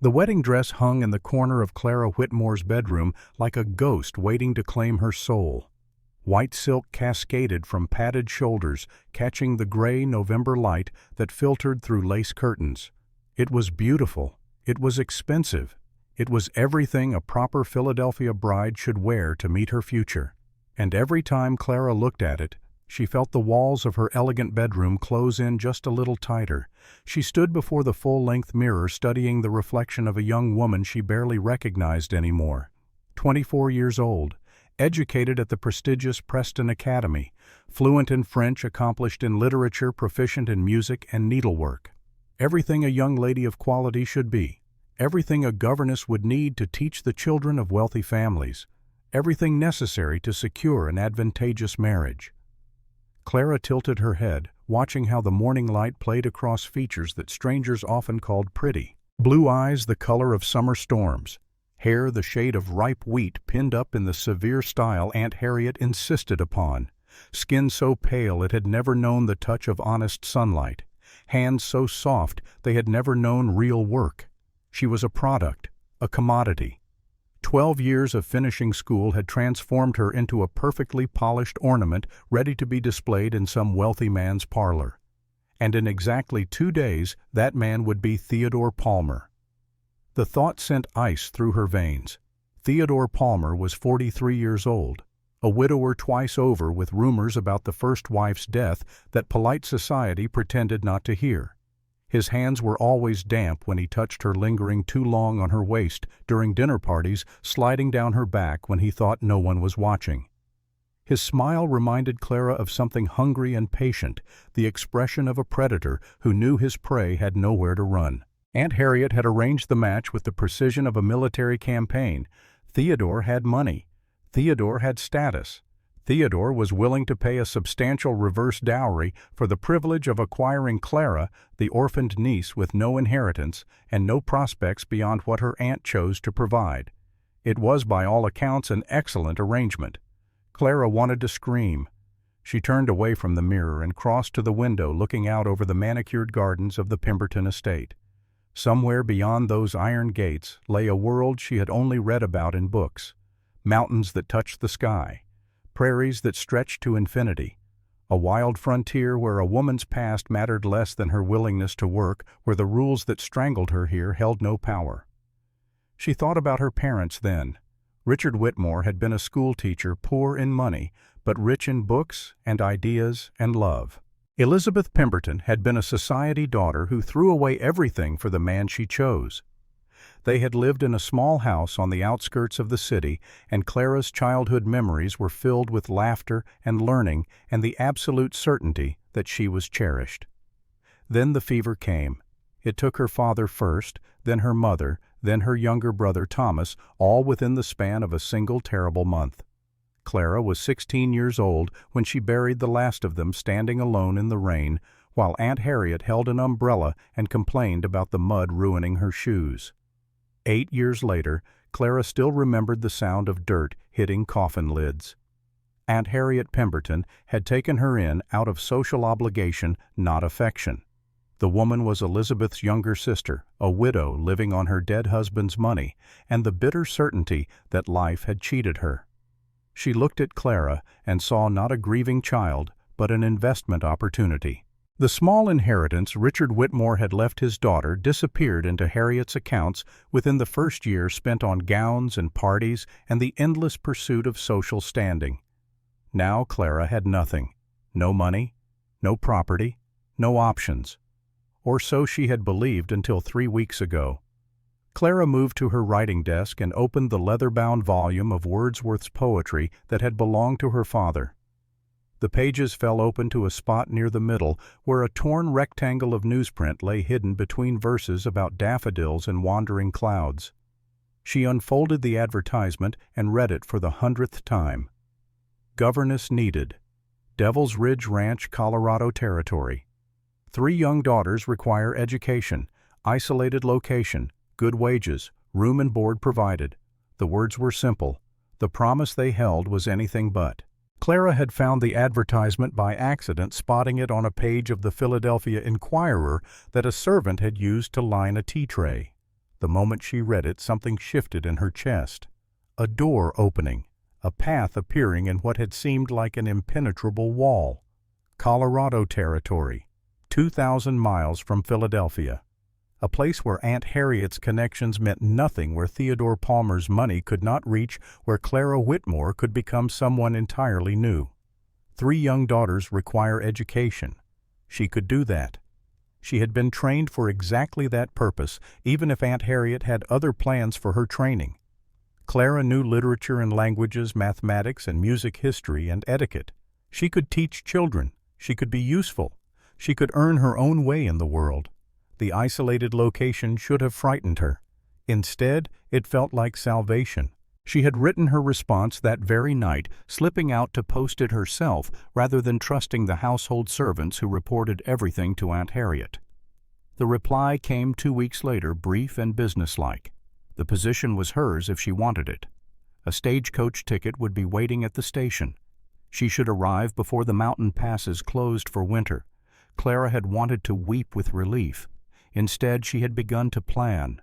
The wedding dress hung in the corner of Clara Whitmore's bedroom like a ghost waiting to claim her soul. White silk cascaded from padded shoulders, catching the gray November light that filtered through lace curtains. It was beautiful. It was expensive. It was everything a proper Philadelphia bride should wear to meet her future. And every time Clara looked at it, she felt the walls of her elegant bedroom close in just a little tighter. She stood before the full-length mirror studying the reflection of a young woman she barely recognized anymore. 24 years old, educated at the prestigious Preston Academy, fluent in French, accomplished in literature, proficient in music and needlework. Everything a young lady of quality should be. Everything a governess would need to teach the children of wealthy families. Everything necessary to secure an advantageous marriage. Clara tilted her head, watching how the morning light played across features that strangers often called pretty. Blue eyes the color of summer storms, hair the shade of ripe wheat pinned up in the severe style Aunt Harriet insisted upon, skin so pale it had never known the touch of honest sunlight, hands so soft they had never known real work. She was a product, a commodity. 12 years of finishing school had transformed her into a perfectly polished ornament ready to be displayed in some wealthy man's parlor. And in exactly 2 days, that man would be Theodore Palmer. The thought sent ice through her veins. Theodore Palmer was 43 years old, a widower twice over with rumors about the first wife's death that polite society pretended not to hear. His hands were always damp when he touched her, lingering too long on her waist during dinner parties, sliding down her back when he thought no one was watching. His smile reminded Clara of something hungry and patient, the expression of a predator who knew his prey had nowhere to run. Aunt Harriet had arranged the match with the precision of a military campaign. Theodore had money. Theodore had status. Theodore was willing to pay a substantial reverse dowry for the privilege of acquiring Clara, the orphaned niece with no inheritance and no prospects beyond what her aunt chose to provide. It was by all accounts an excellent arrangement. Clara wanted to scream. She turned away from the mirror and crossed to the window looking out over the manicured gardens of the Pemberton estate. Somewhere beyond those iron gates lay a world she had only read about in books. Mountains that touched the sky. Prairies that stretched to infinity, a wild frontier where a woman's past mattered less than her willingness to work, where the rules that strangled her here held no power. She thought about her parents then. Richard Whitmore had been a schoolteacher, poor in money, but rich in books and ideas and love. Elizabeth Pemberton had been a society daughter who threw away everything for the man she chose. They had lived in a small house on the outskirts of the city, and Clara's childhood memories were filled with laughter and learning and the absolute certainty that she was cherished. Then the fever came. It took her father first, then her mother, then her younger brother Thomas, all within the span of a single terrible month. Clara was 16 years old when she buried the last of them standing alone in the rain, while Aunt Harriet held an umbrella and complained about the mud ruining her shoes. 8 years later, Clara still remembered the sound of dirt hitting coffin lids. Aunt Harriet Pemberton had taken her in out of social obligation, not affection. The woman was Elizabeth's younger sister, a widow living on her dead husband's money, and the bitter certainty that life had cheated her. She looked at Clara and saw not a grieving child, but an investment opportunity. The small inheritance Richard Whitmore had left his daughter disappeared into Harriet's accounts within the first year spent on gowns and parties and the endless pursuit of social standing. Now Clara had nothing. No money, no property, no options. Or so she had believed until 3 weeks ago. Clara moved to her writing desk and opened the leather-bound volume of Wordsworth's poetry that had belonged to her father. The pages fell open to a spot near the middle where a torn rectangle of newsprint lay hidden between verses about daffodils and wandering clouds. She unfolded the advertisement and read it for the 100th time. Governess needed. Devil's Ridge Ranch, Colorado Territory. 3 young daughters require education, isolated location, good wages, room and board provided. The words were simple. The promise they held was anything but. Clara had found the advertisement by accident, spotting it on a page of the Philadelphia Inquirer that a servant had used to line a tea tray. The moment she read it, something shifted in her chest. A door opening, a path appearing in what had seemed like an impenetrable wall. Colorado Territory, 2,000 miles from Philadelphia. A place where Aunt Harriet's connections meant nothing, where Theodore Palmer's money could not reach, where Clara Whitmore could become someone entirely new. 3 young daughters require education. She could do that. She had been trained for exactly that purpose, even if Aunt Harriet had other plans for her training. Clara knew literature and languages, mathematics and music history and etiquette. She could teach children. She could be useful. She could earn her own way in the world. The isolated location should have frightened her. Instead, it felt like salvation. She had written her response that very night, slipping out to post it herself rather than trusting the household servants who reported everything to Aunt Harriet. The reply came 2 weeks later, brief and businesslike. The position was hers if she wanted it. A stagecoach ticket would be waiting at the station. She should arrive before the mountain passes closed for winter. Clara had wanted to weep with relief. Instead, she had begun to plan.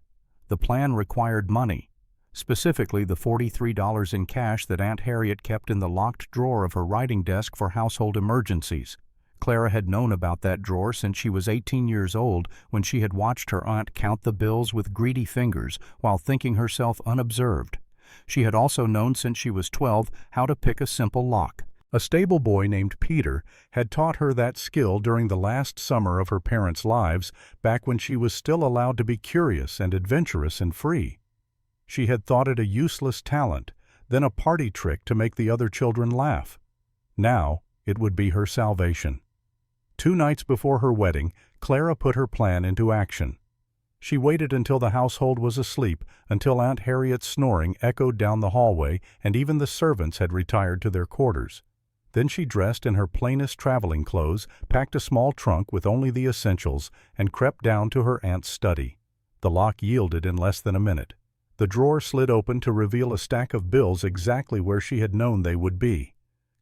The plan required money, specifically the $43 in cash that Aunt Harriet kept in the locked drawer of her writing desk for household emergencies. Clara had known about that drawer since she was 18 years old, when she had watched her aunt count the bills with greedy fingers while thinking herself unobserved. She had also known since she was 12 how to pick a simple lock. A stable boy named Peter had taught her that skill during the last summer of her parents' lives, back when she was still allowed to be curious and adventurous and free. She had thought it a useless talent, then a party trick to make the other children laugh. Now it would be her salvation. 2 nights before her wedding, Clara put her plan into action. She waited until the household was asleep, until Aunt Harriet's snoring echoed down the hallway and even the servants had retired to their quarters. Then she dressed in her plainest traveling clothes, packed a small trunk with only the essentials, and crept down to her aunt's study. The lock yielded in less than a minute. The drawer slid open to reveal a stack of bills exactly where she had known they would be.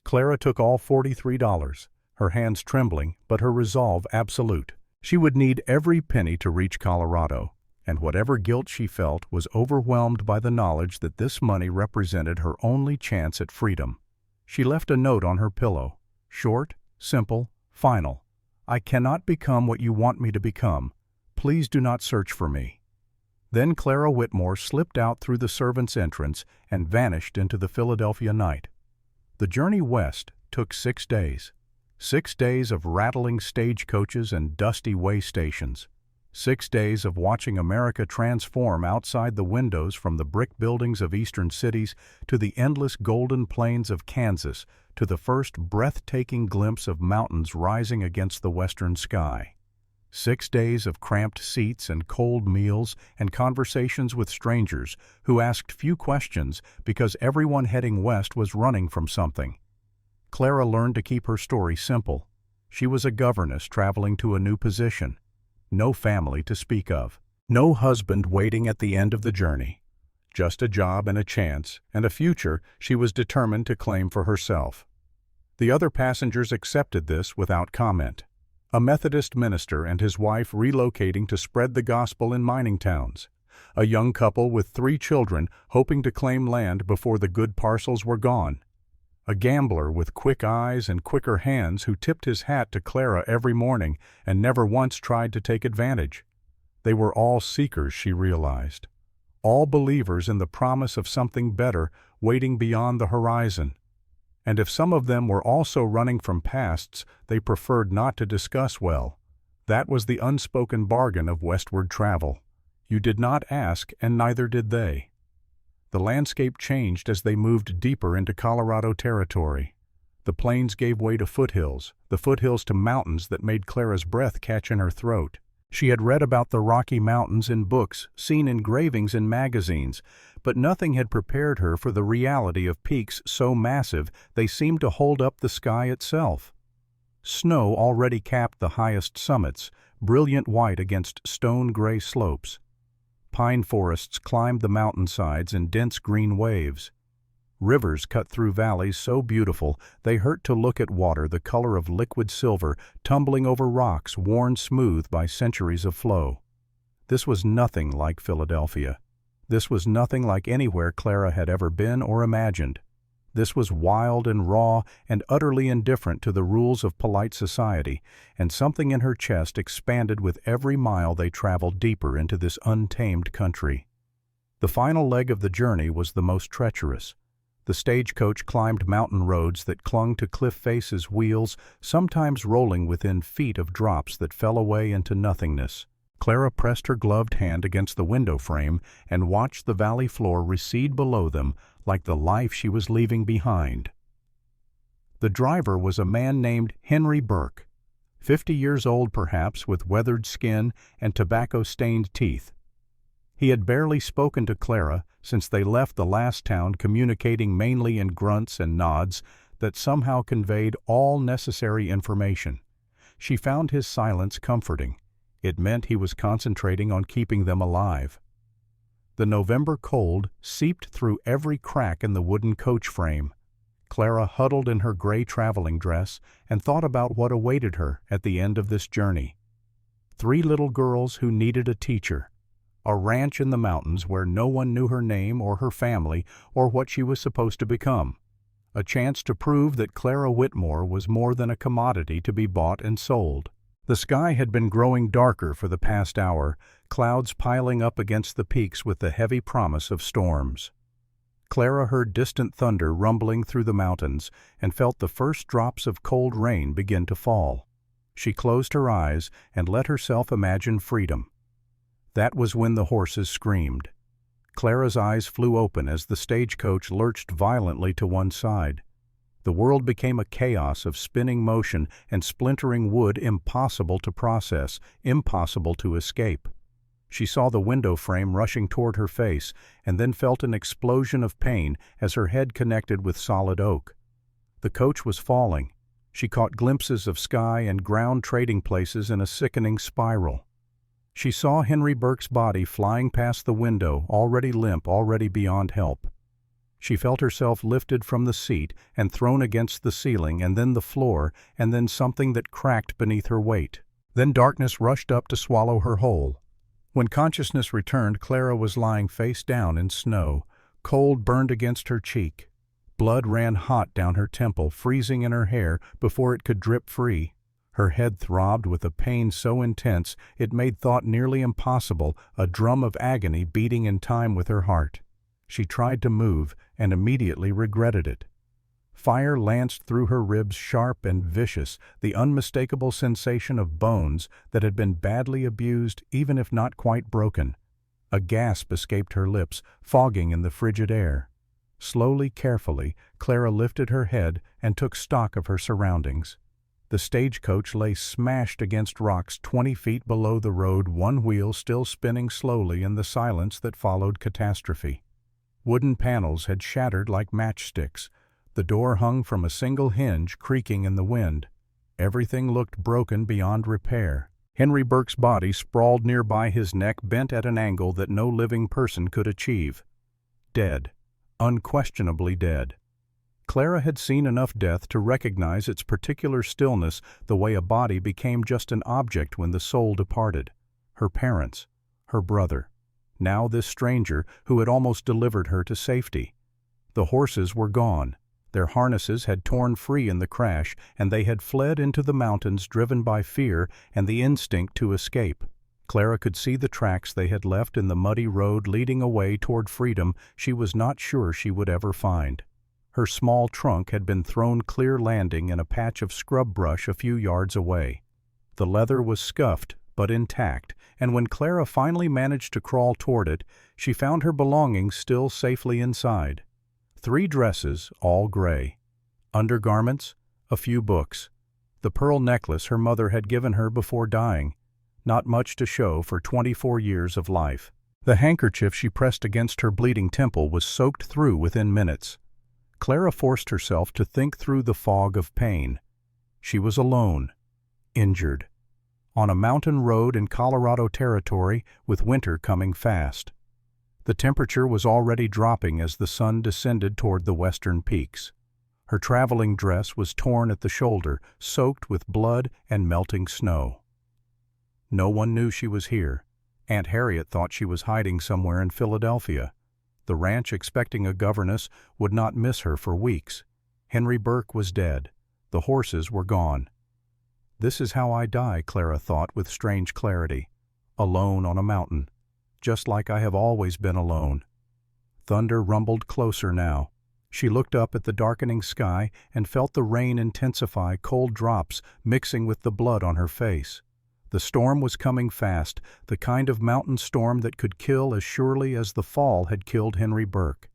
Clara took all $43, her hands trembling, but her resolve absolute. She would need every penny to reach Colorado, and whatever guilt she felt was overwhelmed by the knowledge that this money represented her only chance at freedom. She left a note on her pillow, short, simple, final. "I cannot become what you want me to become. Please do not search for me." Then Clara Whitmore slipped out through the servants' entrance and vanished into the Philadelphia night. The journey west took 6 days. 6 days of rattling stagecoaches and dusty way stations. 6 days of watching America transform outside the windows, from the brick buildings of eastern cities to the endless golden plains of Kansas, to the first breathtaking glimpse of mountains rising against the western sky. 6 days of cramped seats and cold meals and conversations with strangers who asked few questions because everyone heading west was running from something. Clara learned to keep her story simple. She was a governess traveling to a new position. No family to speak of. No husband waiting at the end of the journey. Just a job and a chance, and a future she was determined to claim for herself. The other passengers accepted this without comment. A Methodist minister and his wife relocating to spread the gospel in mining towns. A young couple with 3 children hoping to claim land before the good parcels were gone. A gambler with quick eyes and quicker hands who tipped his hat to Clara every morning and never once tried to take advantage. They were all seekers, she realized. All believers in the promise of something better waiting beyond the horizon. And if some of them were also running from pasts they preferred not to discuss well, that was the unspoken bargain of westward travel. You did not ask, and neither did they. The landscape changed as they moved deeper into Colorado territory. The plains gave way to foothills, the foothills to mountains that made Clara's breath catch in her throat. She had read about the Rocky Mountains in books, seen engravings in magazines, but nothing had prepared her for the reality of peaks so massive they seemed to hold up the sky itself. Snow already capped the highest summits, brilliant white against stone-gray slopes. Pine forests climbed the mountainsides in dense green waves. Rivers cut through valleys so beautiful they hurt to look at water the color of liquid silver tumbling over rocks worn smooth by centuries of flow. This was nothing like Philadelphia. This was nothing like anywhere Clara had ever been or imagined. This was wild and raw and utterly indifferent to the rules of polite society, and something in her chest expanded with every mile they traveled deeper into this untamed country. The final leg of the journey was the most treacherous. The stagecoach climbed mountain roads that clung to cliff faces' wheels, sometimes rolling within feet of drops that fell away into nothingness. Clara pressed her gloved hand against the window frame and watched the valley floor recede below them like the life she was leaving behind. The driver was a man named Henry Burke, 50 years old perhaps, with weathered skin and tobacco-stained teeth. He had barely spoken to Clara since they left the last town, communicating mainly in grunts and nods that somehow conveyed all necessary information. She found his silence comforting. It meant he was concentrating on keeping them alive. The November cold seeped through every crack in the wooden coach frame. Clara huddled in her gray traveling dress and thought about what awaited her at the end of this journey. 3 little girls who needed a teacher. A ranch in the mountains where no one knew her name or her family or what she was supposed to become. A chance to prove that Clara Whitmore was more than a commodity to be bought and sold. The sky had been growing darker for the past hour, clouds piling up against the peaks with the heavy promise of storms. Clara heard distant thunder rumbling through the mountains and felt the first drops of cold rain begin to fall. She closed her eyes and let herself imagine freedom. That was when the horses screamed. Clara's eyes flew open as the stagecoach lurched violently to one side. The world became a chaos of spinning motion and splintering wood, impossible to process, impossible to escape. She saw the window frame rushing toward her face and then felt an explosion of pain as her head connected with solid oak. The coach was falling. She caught glimpses of sky and ground trading places in a sickening spiral. She saw Henry Burke's body flying past the window, already limp, already beyond help. She felt herself lifted from the seat and thrown against the ceiling and then the floor and then something that cracked beneath her weight. Then darkness rushed up to swallow her whole. When consciousness returned, Clara was lying face down in snow. Cold burned against her cheek. Blood ran hot down her temple, freezing in her hair before it could drip free. Her head throbbed with a pain so intense it made thought nearly impossible, a drum of agony beating in time with her heart. She tried to move and immediately regretted it. Fire lanced through her ribs, sharp and vicious, the unmistakable sensation of bones that had been badly abused, even if not quite broken. A gasp escaped her lips, fogging in the frigid air. Slowly, carefully, Clara lifted her head and took stock of her surroundings. The stagecoach lay smashed against rocks 20 feet below the road, one wheel still spinning slowly in the silence that followed catastrophe. Wooden panels had shattered like matchsticks. The door hung from a single hinge, creaking in the wind. Everything looked broken beyond repair. Henry Burke's body sprawled nearby, his neck bent at an angle that no living person could achieve. Dead. Unquestionably dead. Clara had seen enough death to recognize its particular stillness, the way a body became just an object when the soul departed. Her parents, her brother. Now this stranger who had almost delivered her to safety. The horses were gone. Their harnesses had torn free in the crash, and they had fled into the mountains driven by fear and the instinct to escape. Clara could see the tracks they had left in the muddy road leading away toward freedom she was not sure she would ever find. Her small trunk had been thrown clear landing in a patch of scrub brush a few yards away. The leather was scuffed, but intact, and when Clara finally managed to crawl toward it, she found her belongings still safely inside. 3 dresses, all gray. Undergarments, a few books. The pearl necklace her mother had given her before dying. Not much to show for 24 years of life. The handkerchief she pressed against her bleeding temple was soaked through within minutes. Clara forced herself to think through the fog of pain. She was alone, injured, on a mountain road in Colorado territory with winter coming fast. The temperature was already dropping as the sun descended toward the western peaks. Her traveling dress was torn at the shoulder, soaked with blood and melting snow. No one knew she was here. Aunt Harriet thought she was hiding somewhere in Philadelphia. The ranch, expecting a governess, would not miss her for weeks. Henry Burke was dead. The horses were gone. This is how I die, Clara thought with strange clarity. Alone on a mountain. Just like I have always been alone. Thunder rumbled closer now. She looked up at the darkening sky and felt the rain intensify, cold drops mixing with the blood on her face. The storm was coming fast, the kind of mountain storm that could kill as surely as the fall had killed Henry Burke.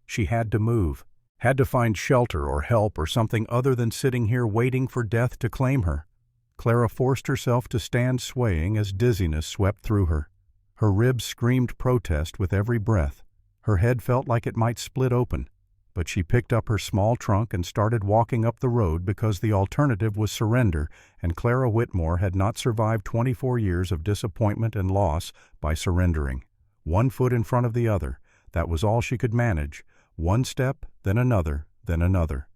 She had to move, had to find shelter or help or something other than sitting here waiting for death to claim her. Clara forced herself to stand swaying as dizziness swept through her. Her ribs screamed protest with every breath. Her head felt like it might split open. But she picked up her small trunk and started walking up the road because the alternative was surrender, and Clara Whitmore had not survived 24 years of disappointment and loss by surrendering. One foot in front of the other, that was all she could manage. One step, then another, then another.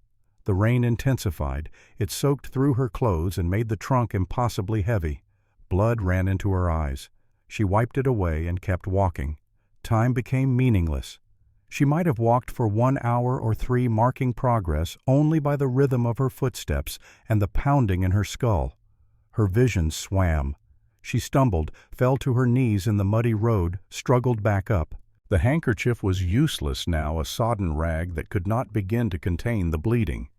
The rain intensified. It soaked through her clothes and made the trunk impossibly heavy. Blood ran into her eyes. She wiped it away and kept walking. Time became meaningless. She might have walked for 1 hour or 3, marking progress only by the rhythm of her footsteps and the pounding in her skull. Her vision swam. She stumbled, fell to her knees in the muddy road, struggled back up. The handkerchief was useless now, a sodden rag that could not begin to contain the bleeding.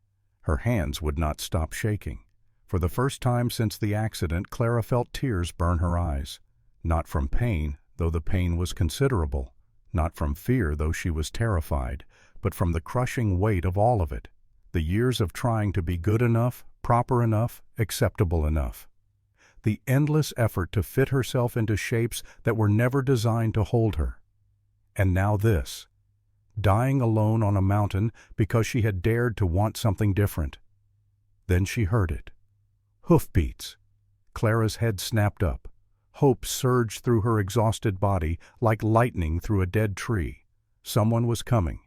Her hands would not stop shaking. For the first time since the accident, Clara felt tears burn her eyes. Not from pain, though the pain was considerable. Not from fear, though she was terrified, but from the crushing weight of all of it. The years of trying to be good enough, proper enough, acceptable enough. The endless effort to fit herself into shapes that were never designed to hold her. And now this. Dying alone on a mountain because she had dared to want something different. Then she heard it. Hoofbeats. Clara's head snapped up. Hope surged through her exhausted body like lightning through a dead tree. Someone was coming.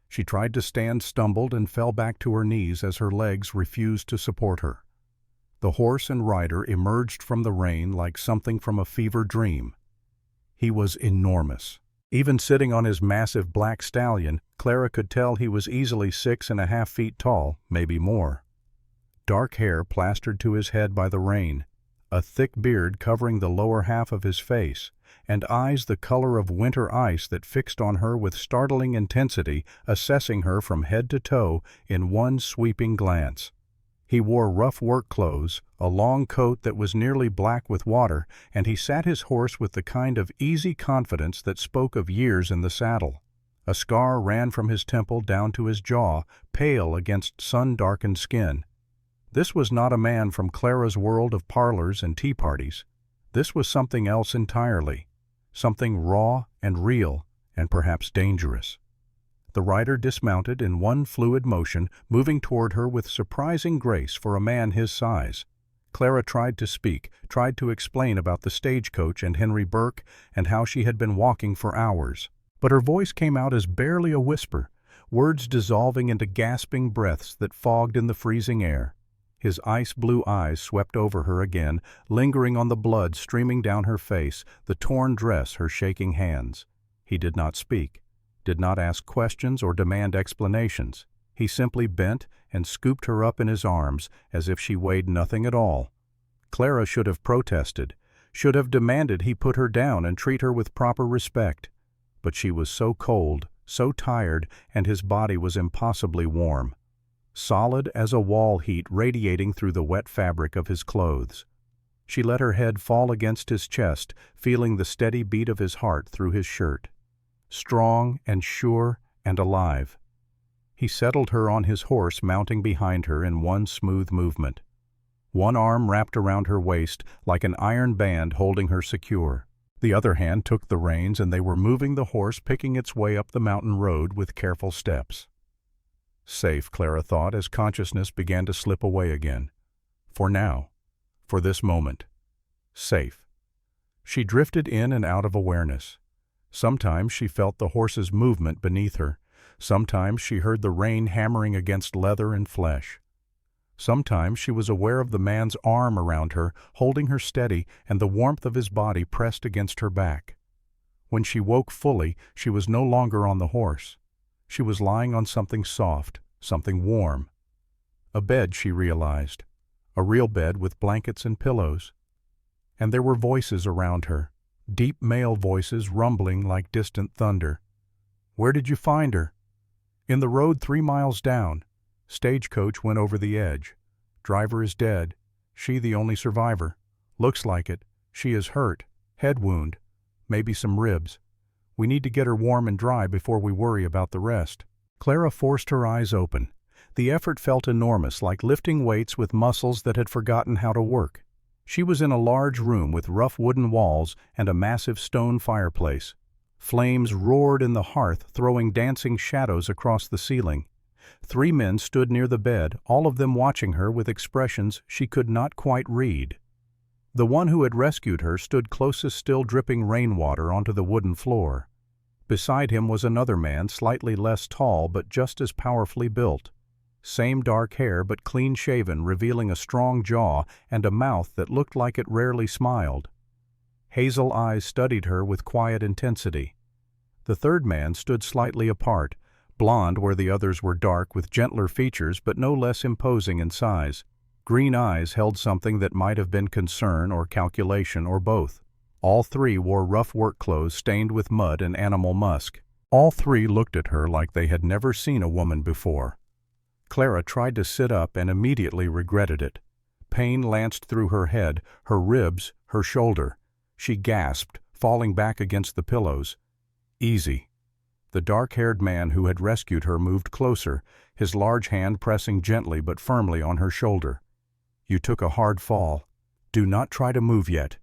She tried to stand, stumbled, and fell back to her knees as her legs refused to support her. The horse and rider emerged from the rain like something from a fever dream. He was enormous. Even sitting on his massive black stallion, Clara could tell he was easily 6.5 feet tall, maybe more. Dark hair plastered to his head by the rain. A thick beard covering the lower half of his face, and eyes the color of winter ice that fixed on her with startling intensity, assessing her from head to toe in one sweeping glance. He wore rough work clothes, a long coat that was nearly black with water, and he sat his horse with the kind of easy confidence that spoke of years in the saddle. A scar ran from his temple down to his jaw, pale against sun-darkened skin. This was not a man from Clara's world of parlors and tea parties. This was something else entirely, something raw and real and perhaps dangerous. The rider dismounted in one fluid motion, moving toward her with surprising grace for a man his size. Clara tried to speak, tried to explain about the stagecoach and Henry Burke and how she had been walking for hours. But her voice came out as barely a whisper, words dissolving into gasping breaths that fogged in the freezing air. His ice-blue eyes swept over her again, lingering on the blood streaming down her face, the torn dress, her shaking hands. He did not speak, did not ask questions or demand explanations. He simply bent and scooped her up in his arms as if she weighed nothing at all. Clara should have protested, should have demanded he put her down and treat her with proper respect. But she was so cold, so tired, and his body was impossibly warm. Solid as a wall heat radiating through the wet fabric of his clothes. She let her head fall against his chest, feeling the steady beat of his heart through his shirt. Strong and sure and alive. He settled her on his horse, mounting behind her in one smooth movement. One arm wrapped around her waist like an iron band holding her secure. The other hand took the reins, and they were moving the horse, picking its way up the mountain road with careful steps. Safe, Clara thought, as consciousness began to slip away again. For now. For this moment. Safe. She drifted in and out of awareness. Sometimes she felt the horse's movement beneath her. Sometimes she heard the rain hammering against leather and flesh. Sometimes she was aware of the man's arm around her, holding her steady, and the warmth of his body pressed against her back. When she woke fully, she was no longer on the horse. She was lying on something soft, something warm. A bed, she realized. A real bed with blankets and pillows. And there were voices around her, deep male voices rumbling like distant thunder. "Where did you find her?" "In the road 3 miles down. Stagecoach went over the edge. Driver is dead. She the only survivor. Looks like it. She is hurt. Head wound. Maybe some ribs. We need to get her warm and dry before we worry about the rest." Clara forced her eyes open. The effort felt enormous, like lifting weights with muscles that had forgotten how to work. She was in a large room with rough wooden walls and a massive stone fireplace. Flames roared in the hearth, throwing dancing shadows across the ceiling. 3 men stood near the bed, all of them watching her with expressions she could not quite read. The one who had rescued her stood closest, still dripping rainwater onto the wooden floor. Beside him was another man, slightly less tall but just as powerfully built. Same dark hair but clean-shaven, revealing a strong jaw and a mouth that looked like it rarely smiled. Hazel eyes studied her with quiet intensity. The third man stood slightly apart, blond where the others were dark, with gentler features but no less imposing in size. Green eyes held something that might have been concern or calculation or both. All 3 wore rough work clothes stained with mud and animal musk. All 3 looked at her like they had never seen a woman before. Clara tried to sit up and immediately regretted it. Pain lanced through her head, her ribs, her shoulder. She gasped, falling back against the pillows. "Easy." The dark-haired man who had rescued her moved closer, his large hand pressing gently but firmly on her shoulder. "You took a hard fall. Do not try to move yet."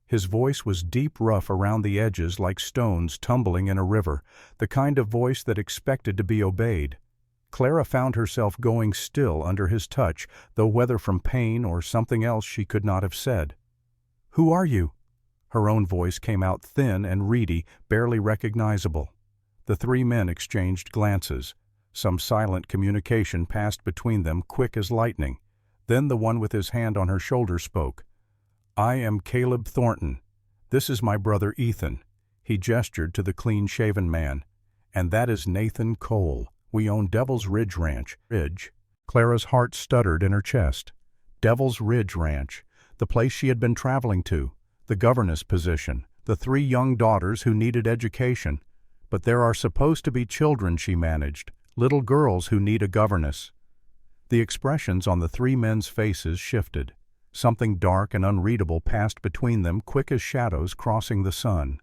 His voice was deep, rough around the edges like stones tumbling in a river, the kind of voice that expected to be obeyed. Clara found herself going still under his touch, though whether from pain or something else she could not have said. "Who are you?" Her own voice came out thin and reedy, barely recognizable. The 3 men exchanged glances. Some silent communication passed between them, quick as lightning. Then the one with his hand on her shoulder spoke. "I am Caleb Thornton. This is my brother Ethan." He gestured to the clean-shaven man. "And that is Nathan Cole. We own Devil's Ridge Ranch." Ridge. Clara's heart stuttered in her chest. Devil's Ridge Ranch, the place she had been traveling to, the governess position, the 3 young daughters who needed education. But there are supposed to be children, she managed, little girls who need a governess. The expressions on the 3 men's faces shifted. Something dark and unreadable passed between them, quick as shadows crossing the sun.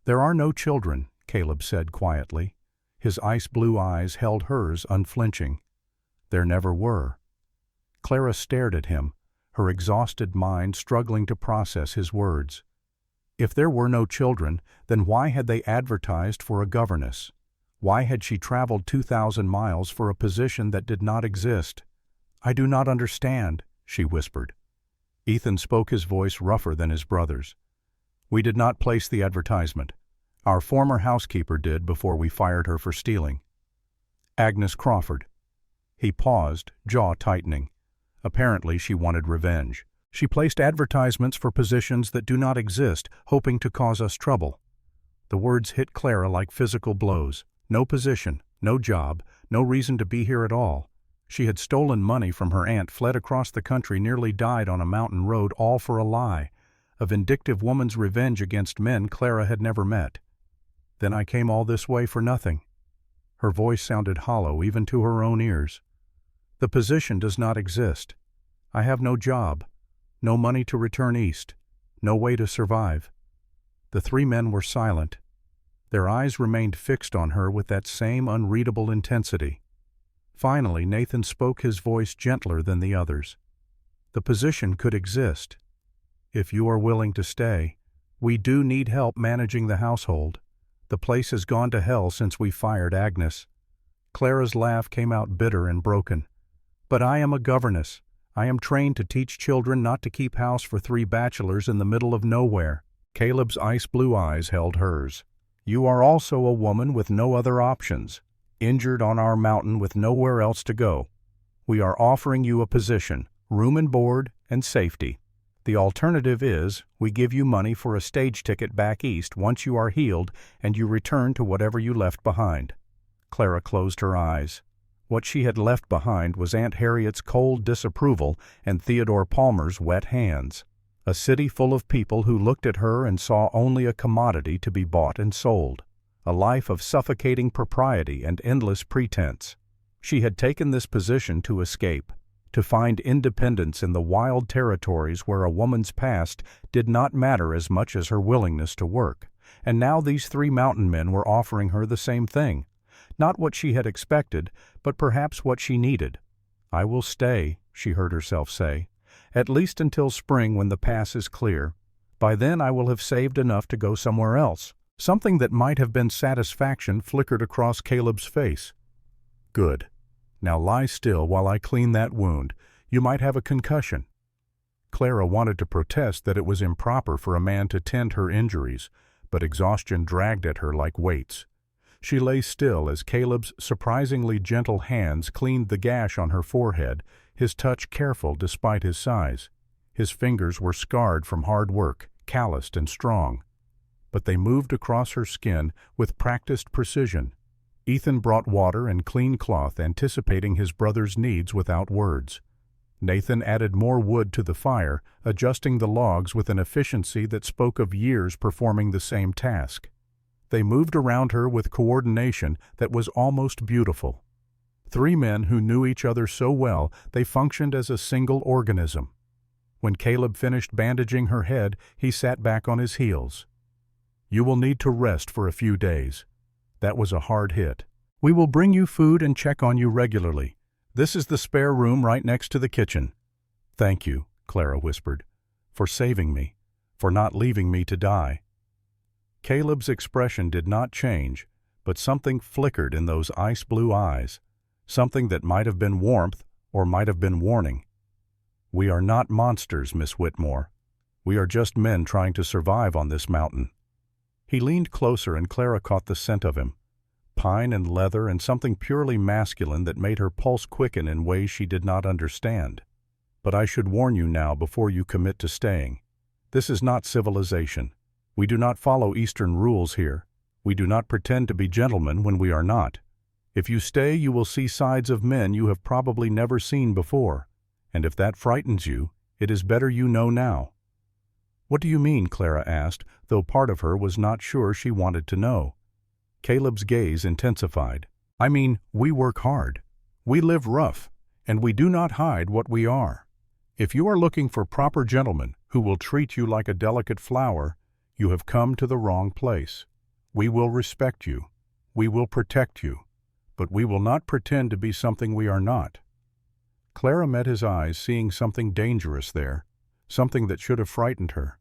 "There are no children," Caleb said quietly. His ice-blue eyes held hers unflinching. "There never were." Clara stared at him, her exhausted mind struggling to process his words. If there were no children, then why had they advertised for a governess? Why had she traveled 2,000 miles for a position that did not exist? "I do not understand," she whispered. Ethan spoke, his voice rougher than his brother's. "We did not place the advertisement. Our former housekeeper did before we fired her for stealing." "Agnes Crawford." He paused, jaw tightening. Apparently she wanted revenge. "She placed advertisements for positions that do not exist, hoping to cause us trouble." The words hit Clara like physical blows. No position, no job, no reason to be here at all. She had stolen money from her aunt, fled across the country, nearly died on a mountain road, all for a lie. A vindictive woman's revenge against men Clara had never met. "Then I came all this way for nothing." Her voice sounded hollow even to her own ears. "The position does not exist. I have no job, no money to return east, no way to survive." The 3 men were silent. Their eyes remained fixed on her with that same unreadable intensity. Finally, Nathan spoke, his voice gentler than the others. "The position could exist. If you are willing to stay. We do need help managing the household. The place has gone to hell since we fired Agnes." Clara's laugh came out bitter and broken. "But I am a governess. I am trained to teach children not to keep house for 3 bachelors in the middle of nowhere." Caleb's ice-blue eyes held hers. "You are also a woman with no other options, injured on our mountain with nowhere else to go. We are offering you a position, room and board, and safety. The alternative is, we give you money for a stage ticket back east once you are healed and you return to whatever you left behind." Clara closed her eyes. What she had left behind was Aunt Harriet's cold disapproval and Theodore Palmer's wet hands. A city full of people who looked at her and saw only a commodity to be bought and sold. A life of suffocating propriety and endless pretense. She had taken this position to escape, to find independence in the wild territories where a woman's past did not matter as much as her willingness to work. And now these three mountain men were offering her the same thing. Not what she had expected, but perhaps what she needed. "I will stay," she heard herself say, "at least until spring when the pass is clear. By then I will have saved enough to go somewhere else." Something that might have been satisfaction flickered across Caleb's face. "Good. Now lie still while I clean that wound. You might have a concussion." Clara wanted to protest that it was improper for a man to tend her injuries, but exhaustion dragged at her like weights. She lay still as Caleb's surprisingly gentle hands cleaned the gash on her forehead, his touch careful despite his size. His fingers were scarred from hard work, calloused and strong. But they moved across her skin with practiced precision. Ethan brought water and clean cloth, anticipating his brother's needs without words. Nathan added more wood to the fire, adjusting the logs with an efficiency that spoke of years performing the same task. They moved around her with coordination that was almost beautiful. Three men who knew each other so well they functioned as a single organism. When Caleb finished bandaging her head, he sat back on his heels. "You will need to rest for a few days. That was a hard hit. We will bring you food and check on you regularly. This is the spare room right next to the kitchen." "Thank you," Clara whispered, "for saving me, for not leaving me to die." Caleb's expression did not change, but something flickered in those ice-blue eyes, something that might have been warmth or might have been warning. "We are not monsters, Miss Whitmore. We are just men trying to survive on this mountain." He leaned closer and Clara caught the scent of him. Pine and leather and something purely masculine that made her pulse quicken in ways she did not understand. "But I should warn you now before you commit to staying. This is not civilization. We do not follow Eastern rules here. We do not pretend to be gentlemen when we are not. If you stay, you will see sides of men you have probably never seen before. And if that frightens you, it is better you know now." "What do you mean?" Clara asked, though part of her was not sure she wanted to know. Caleb's gaze intensified. "I mean, we work hard. We live rough, and we do not hide what we are. If you are looking for proper gentlemen who will treat you like a delicate flower, you have come to the wrong place. We will respect you. We will protect you. But we will not pretend to be something we are not." Clara met his eyes, seeing something dangerous there, something that should have frightened her.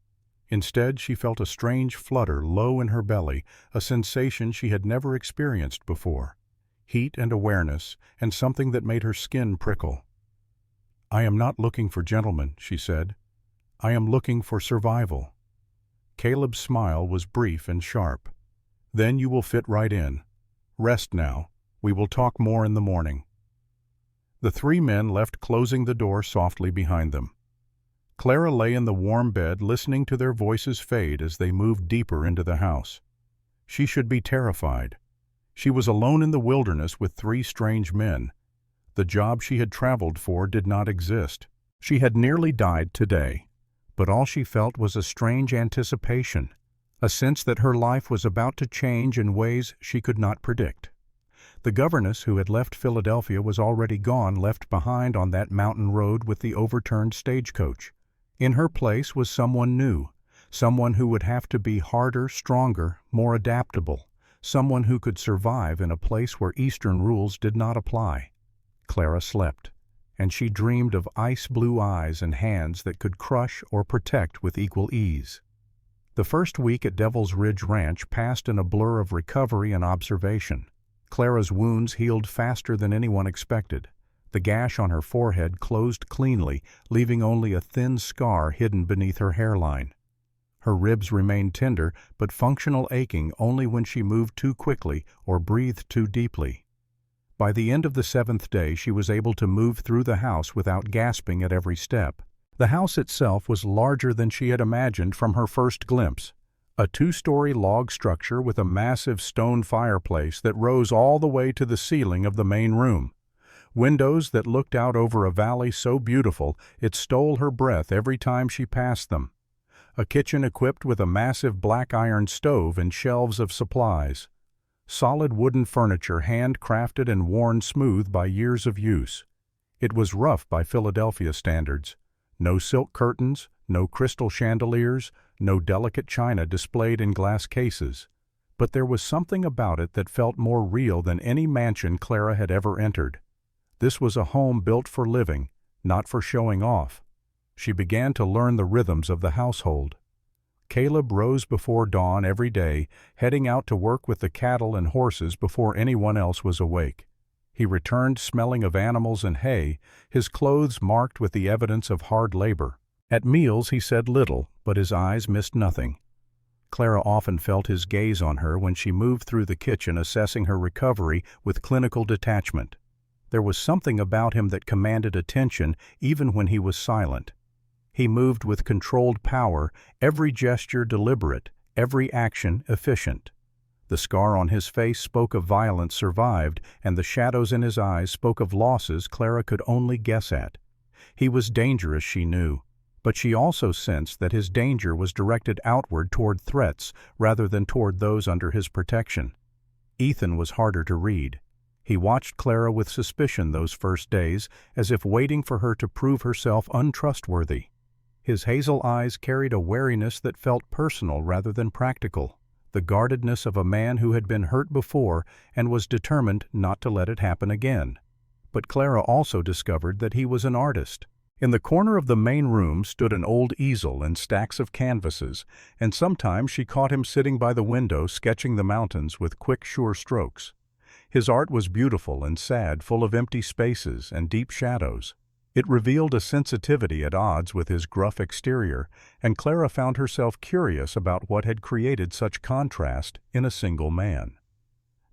Instead, she felt a strange flutter low in her belly, a sensation she had never experienced before. Heat and awareness, and something that made her skin prickle. "I am not looking for gentlemen," she said. "I am looking for survival." Caleb's smile was brief and sharp. "Then you will fit right in. Rest now. We will talk more in the morning." The three men left, closing the door softly behind them. Clara lay in the warm bed, listening to their voices fade as they moved deeper into the house. She should be terrified. She was alone in the wilderness with three strange men. The job she had traveled for did not exist. She had nearly died today, but all she felt was a strange anticipation, a sense that her life was about to change in ways she could not predict. The governess who had left Philadelphia was already gone, left behind on that mountain road with the overturned stagecoach. In her place was someone new, someone who would have to be harder, stronger, more adaptable, someone who could survive in a place where Eastern rules did not apply. Clara slept, and she dreamed of ice-blue eyes and hands that could crush or protect with equal ease. The first week at Devil's Ridge Ranch passed in a blur of recovery and observation. Clara's wounds healed faster than anyone expected. The gash on her forehead closed cleanly, leaving only a thin scar hidden beneath her hairline. Her ribs remained tender, but functional aching only when she moved too quickly or breathed too deeply. By the end of the 7th day, she was able to move through the house without gasping at every step. The house itself was larger than she had imagined from her first glimpse. A 2-story log structure with a massive stone fireplace that rose all the way to the ceiling of the main room. Windows that looked out over a valley so beautiful it stole her breath every time she passed them. A kitchen equipped with a massive black iron stove and shelves of supplies. Solid wooden furniture handcrafted and worn smooth by years of use. It was rough by Philadelphia standards. No silk curtains, no crystal chandeliers, no delicate china displayed in glass cases. But there was something about it that felt more real than any mansion Clara had ever entered. This was a home built for living, not for showing off. She began to learn the rhythms of the household. Caleb rose before dawn every day, heading out to work with the cattle and horses before anyone else was awake. He returned smelling of animals and hay, his clothes marked with the evidence of hard labor. At meals he said little, but his eyes missed nothing. Clara often felt his gaze on her when she moved through the kitchen assessing her recovery with clinical detachment. There was something about him that commanded attention even when he was silent. He moved with controlled power, every gesture deliberate, every action efficient. The scar on his face spoke of violence survived, and the shadows in his eyes spoke of losses Clara could only guess at. He was dangerous, she knew, but she also sensed that his danger was directed outward toward threats rather than toward those under his protection. Ethan was harder to read. He watched Clara with suspicion those first days, as if waiting for her to prove herself untrustworthy. His hazel eyes carried a wariness that felt personal rather than practical, the guardedness of a man who had been hurt before and was determined not to let it happen again. But Clara also discovered that he was an artist. In the corner of the main room stood an old easel and stacks of canvases, and sometimes she caught him sitting by the window sketching the mountains with quick, sure strokes. His art was beautiful and sad, full of empty spaces and deep shadows. It revealed a sensitivity at odds with his gruff exterior, and Clara found herself curious about what had created such contrast in a single man.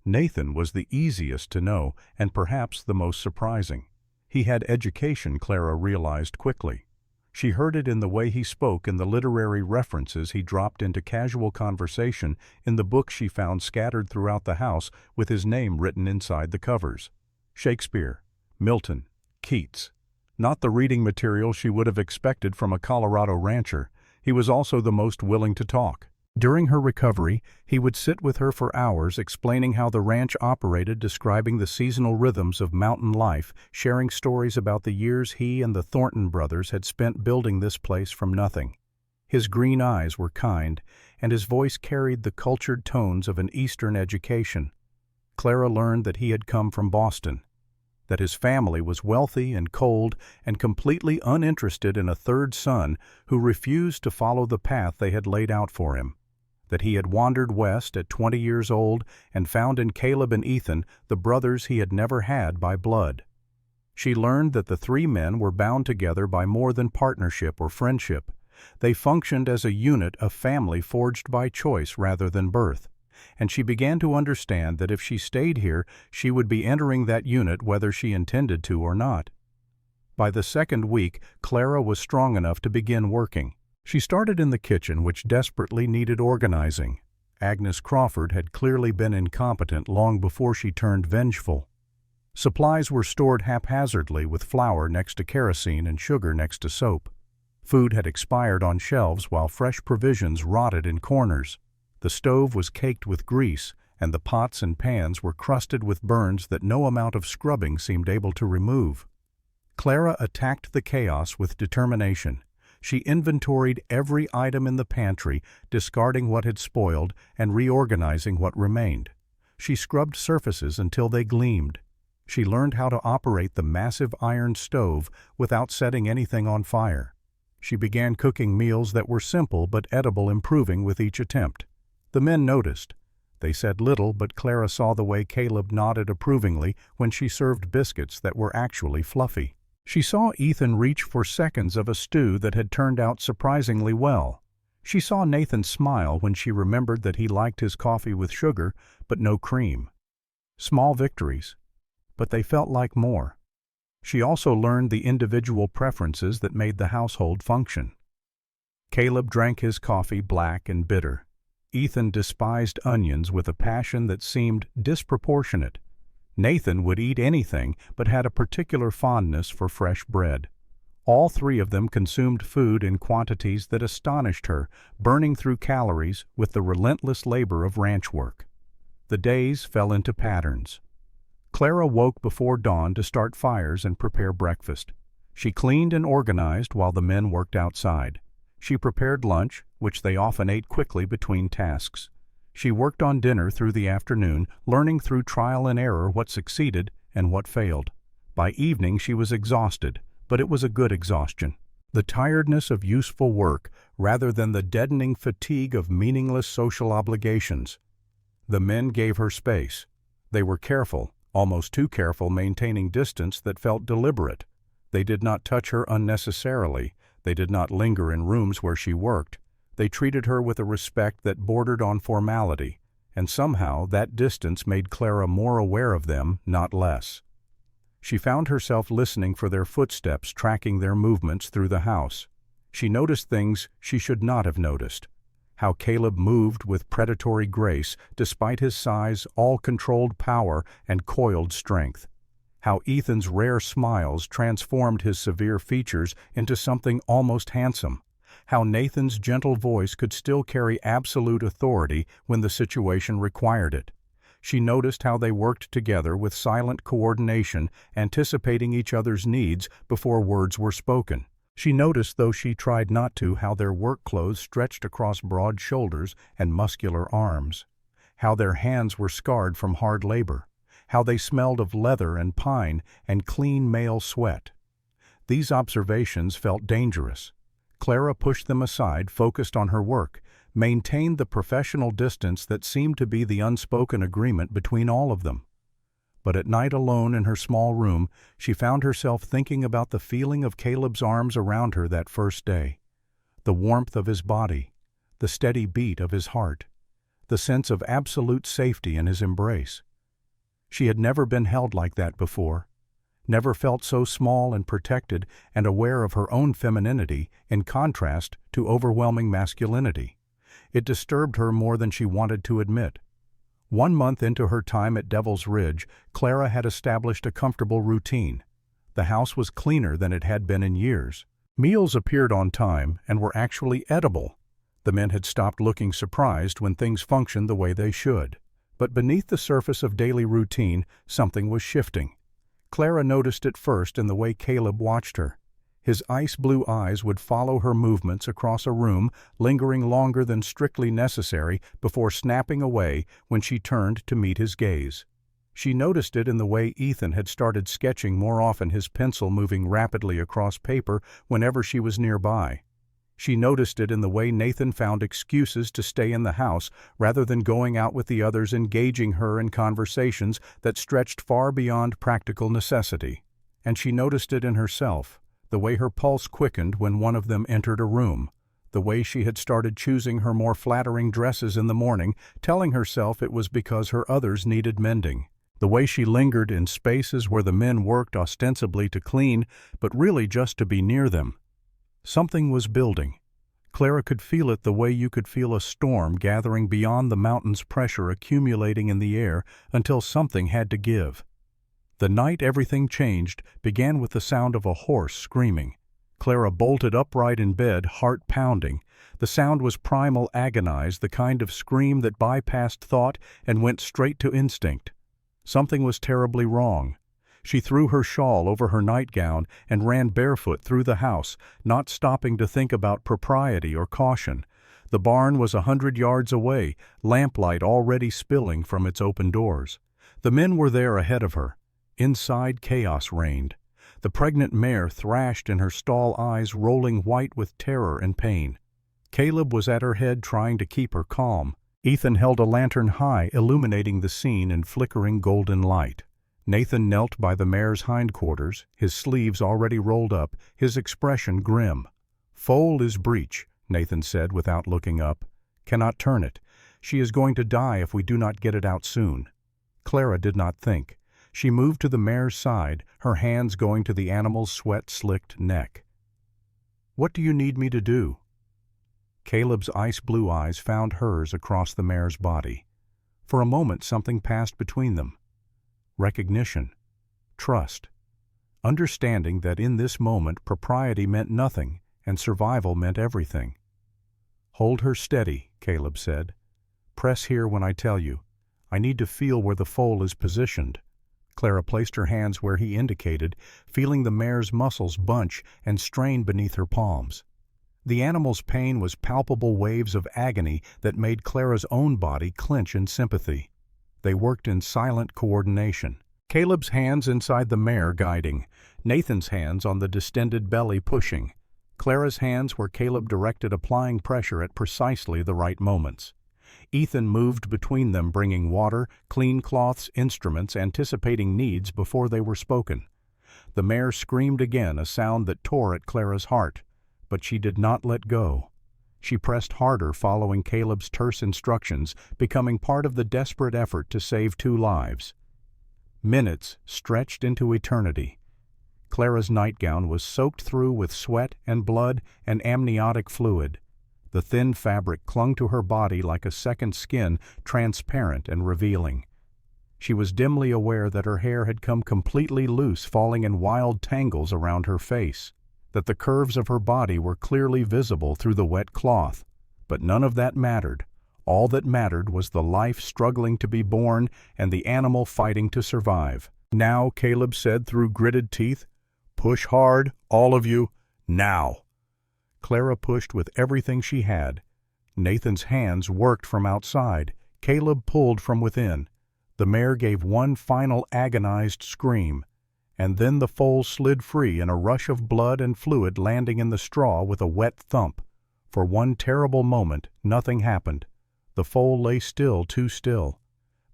Nathan was the easiest to know and perhaps the most surprising. He had education, Clara realized quickly. She heard it in the way he spoke and the literary references he dropped into casual conversation in the books she found scattered throughout the house with his name written inside the covers. Shakespeare, Milton, Keats. Not the reading material she would have expected from a Colorado rancher. He was also the most willing to talk. During her recovery, he would sit with her for hours explaining how the ranch operated, describing the seasonal rhythms of mountain life, sharing stories about the years he and the Thornton brothers had spent building this place from nothing. His green eyes were kind, and his voice carried the cultured tones of an Eastern education. Clara learned that he had come from Boston, that his family was wealthy and cold and completely uninterested in a third son who refused to follow the path they had laid out for him, that he had wandered west at 20 years old and found in Caleb and Ethan the brothers he had never had by blood. She learned that the 3 men were bound together by more than partnership or friendship. They functioned as a unit, a family forged by choice rather than birth. And she began to understand that if she stayed here, she would be entering that unit whether she intended to or not. By the 2nd week, Clara was strong enough to begin working. She started in the kitchen, which desperately needed organizing. Agnes Crawford had clearly been incompetent long before she turned vengeful. Supplies were stored haphazardly, with flour next to kerosene and sugar next to soap. Food had expired on shelves while fresh provisions rotted in corners. The stove was caked with grease, and the pots and pans were crusted with burns that no amount of scrubbing seemed able to remove. Clara attacked the chaos with determination. She inventoried every item in the pantry, discarding what had spoiled and reorganizing what remained. She scrubbed surfaces until they gleamed. She learned how to operate the massive iron stove without setting anything on fire. She began cooking meals that were simple but edible, improving with each attempt. The men noticed. They said little, but Clara saw the way Caleb nodded approvingly when she served biscuits that were actually fluffy. She saw Ethan reach for seconds of a stew that had turned out surprisingly well. She saw Nathan smile when she remembered that he liked his coffee with sugar, but no cream. Small victories. but they felt like more. She also learned the individual preferences that made the household function. Caleb drank his coffee black and bitter. Ethan despised onions with a passion that seemed disproportionate. Nathan would eat anything but had a particular fondness for fresh bread. All three of them consumed food in quantities that astonished her, burning through calories with the relentless labor of ranch work. The days fell into patterns. Clara woke before dawn to start fires and prepare breakfast. She cleaned and organized while the men worked outside. She prepared lunch, which they often ate quickly between tasks. She worked on dinner through the afternoon, learning through trial and error what succeeded and what failed. By evening she was exhausted, but it was a good exhaustion. The tiredness of useful work rather than the deadening fatigue of meaningless social obligations. The men gave her space. They were careful, almost too careful, maintaining distance that felt deliberate. They did not touch her unnecessarily. They did not linger in rooms where she worked. They treated her with a respect that bordered on formality, and somehow that distance made Clara more aware of them, not less. She found herself listening for their footsteps, tracking their movements through the house. She noticed things she should not have noticed. How Caleb moved with predatory grace despite his size, all-controlled power, and coiled strength. How Ethan's rare smiles transformed his severe features into something almost handsome. How Nathan's gentle voice could still carry absolute authority when the situation required it. She noticed how they worked together with silent coordination, anticipating each other's needs before words were spoken. She noticed, though she tried not to, how their work clothes stretched across broad shoulders and muscular arms. How their hands were scarred from hard labor. How they smelled of leather and pine and clean male sweat. These observations felt dangerous. Clara pushed them aside, focused on her work, maintained the professional distance that seemed to be the unspoken agreement between all of them. But at night alone in her small room, she found herself thinking about the feeling of Caleb's arms around her that first day, the warmth of his body, the steady beat of his heart, the sense of absolute safety in his embrace. She had never been held like that before, never felt so small and protected and aware of her own femininity in contrast to overwhelming masculinity. It disturbed her more than she wanted to admit. 1 month into her time at Devil's Ridge, Clara had established a comfortable routine. The house was cleaner than it had been in years. Meals appeared on time and were actually edible. The men had stopped looking surprised when things functioned the way they should. But beneath the surface of daily routine, something was shifting. Clara noticed it first in the way Caleb watched her. His ice-blue eyes would follow her movements across a room, lingering longer than strictly necessary before snapping away when she turned to meet his gaze. She noticed it in the way Ethan had started sketching more often, his pencil moving rapidly across paper whenever she was nearby. She noticed it in the way Nathan found excuses to stay in the house rather than going out with the others, engaging her in conversations that stretched far beyond practical necessity. And she noticed it in herself, the way her pulse quickened when one of them entered a room, the way she had started choosing her more flattering dresses in the morning, telling herself it was because her others needed mending, the way she lingered in spaces where the men worked ostensibly to clean, but really just to be near them. Something was building. Clara could feel it the way you could feel a storm gathering beyond the mountain's pressure accumulating in the air until something had to give. The night everything changed began with the sound of a horse screaming. Clara bolted upright in bed, heart pounding. The sound was primal, agonized, the kind of scream that bypassed thought and went straight to instinct. Something was terribly wrong. She threw her shawl over her nightgown and ran barefoot through the house, not stopping to think about propriety or caution. The barn was 100 yards away, lamplight already spilling from its open doors. The men were there ahead of her. Inside, chaos reigned. The pregnant mare thrashed in her stall, eyes rolling white with terror and pain. Caleb was at her head trying to keep her calm. Ethan held a lantern high, illuminating the scene in flickering golden light. Nathan knelt by the mare's hindquarters, his sleeves already rolled up, his expression grim. "Foal is breech," Nathan said without looking up. "Cannot turn it. She is going to die if we do not get it out soon." Clara did not think. She moved to the mare's side, her hands going to the animal's sweat-slicked neck. "What do you need me to do?" Caleb's ice-blue eyes found hers across the mare's body. For a moment something passed between them. Recognition. Trust. Understanding that in this moment propriety meant nothing and survival meant everything. "Hold her steady," Caleb said. "Press here when I tell you. I need to feel where the foal is positioned." Clara placed her hands where he indicated, feeling the mare's muscles bunch and strain beneath her palms. The animal's pain was palpable waves of agony that made Clara's own body clench in sympathy. They worked in silent coordination. Caleb's hands inside the mare guiding, Nathan's hands on the distended belly pushing, Clara's hands where Caleb directed applying pressure at precisely the right moments. Ethan moved between them, bringing water, clean cloths, instruments, anticipating needs before they were spoken. The mare screamed again, a sound that tore at Clara's heart, but she did not let go. She pressed harder, following Caleb's terse instructions, becoming part of the desperate effort to save 2 lives. Minutes stretched into eternity. Clara's nightgown was soaked through with sweat and blood and amniotic fluid. The thin fabric clung to her body like a second skin, transparent and revealing. She was dimly aware that her hair had come completely loose, falling in wild tangles around her face, that the curves of her body were clearly visible through the wet cloth. But none of that mattered. All that mattered was the life struggling to be born and the animal fighting to survive. "Now," Caleb said through gritted teeth. "Push hard, all of you, now." Clara pushed with everything she had. Nathan's hands worked from outside. Caleb pulled from within. The mare gave one final agonized scream, and then the foal slid free in a rush of blood and fluid, landing in the straw with a wet thump. For one terrible moment, nothing happened. The foal lay still, too still.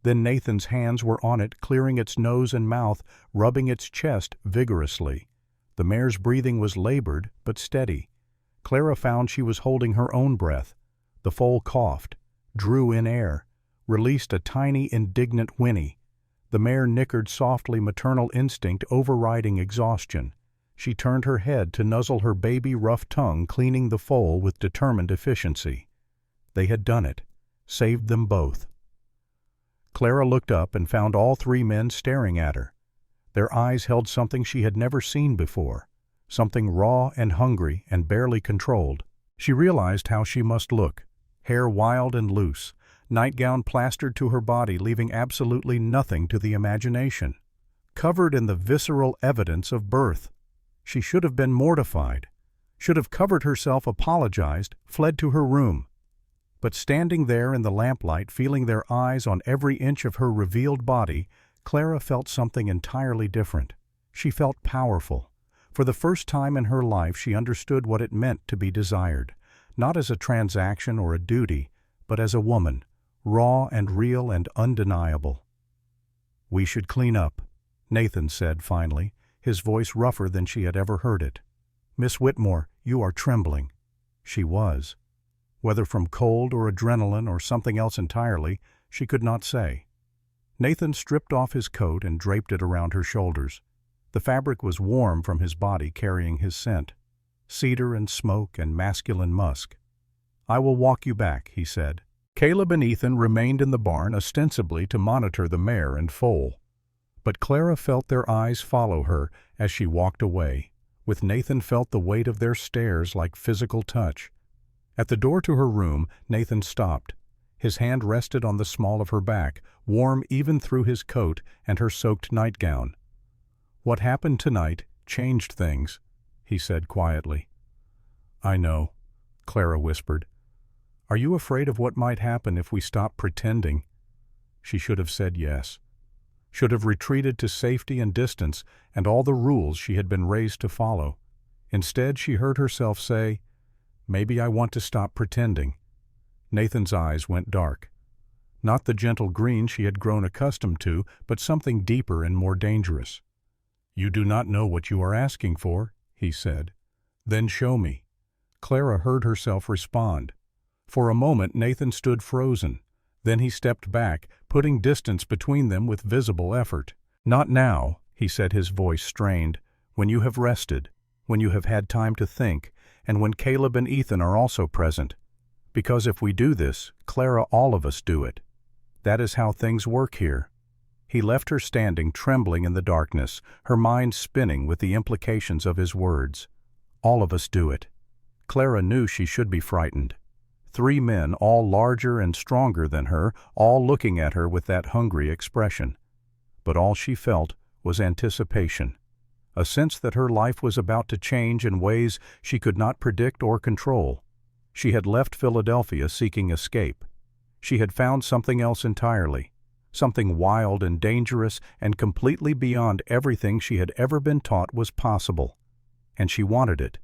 Then Nathan's hands were on it, clearing its nose and mouth, rubbing its chest vigorously. The mare's breathing was labored but steady. Clara found she was holding her own breath. The foal coughed, drew in air, released a tiny, indignant whinny. The mare nickered softly, maternal instinct overriding exhaustion. She turned her head to nuzzle her baby rough tongue, cleaning the foal with determined efficiency. They had done it, saved them both. Clara looked up and found all 3 men staring at her. Their eyes held something she had never seen before, something raw and hungry and barely controlled. She realized how she must look, hair wild and loose, nightgown plastered to her body, leaving absolutely nothing to the imagination. Covered in the visceral evidence of birth. She should have been mortified, should have covered herself, apologized, fled to her room. But standing there in the lamplight, feeling their eyes on every inch of her revealed body, Clara felt something entirely different. She felt powerful. For the first time in her life, she understood what it meant to be desired, not as a transaction or a duty, but as a woman, raw and real and undeniable. "We should clean up," Nathan said finally, his voice rougher than she had ever heard it. "Miss Whitmore, you are trembling." She was. Whether from cold or adrenaline or something else entirely, she could not say. Nathan stripped off his coat and draped it around her shoulders. The fabric was warm from his body, carrying his scent, cedar and smoke and masculine musk. "I will walk you back," he said. Caleb and Ethan remained in the barn, ostensibly to monitor the mare and foal. But Clara felt their eyes follow her as she walked away, with Nathan felt the weight of their stares like physical touch. At the door to her room, Nathan stopped. His hand rested on the small of her back, warm even through his coat and her soaked nightgown. "What happened tonight changed things," he said quietly. "I know," Clara whispered. "Are you afraid of what might happen if we stop pretending?" She should have said yes. Should have retreated to safety and distance and all the rules she had been raised to follow. Instead, she heard herself say, "Maybe I want to stop pretending." Nathan's eyes went dark. Not the gentle green she had grown accustomed to, but something deeper and more dangerous. "You do not know what you are asking for," he said. "Then show me." Clara heard herself respond. For a moment Nathan stood frozen. Then he stepped back, putting distance between them with visible effort. "Not now," he said, his voice strained, "when you have rested, when you have had time to think, and when Caleb and Ethan are also present. Because if we do this, Clara, all of us do it. That is how things work here." He left her standing, trembling in the darkness, her mind spinning with the implications of his words. All of us do it. Clara knew she should be frightened. 3 men, all larger and stronger than her, all looking at her with that hungry expression. But all she felt was anticipation, a sense that her life was about to change in ways she could not predict or control. She had left Philadelphia seeking escape. She had found something else entirely, something wild and dangerous and completely beyond everything she had ever been taught was possible. And she wanted it,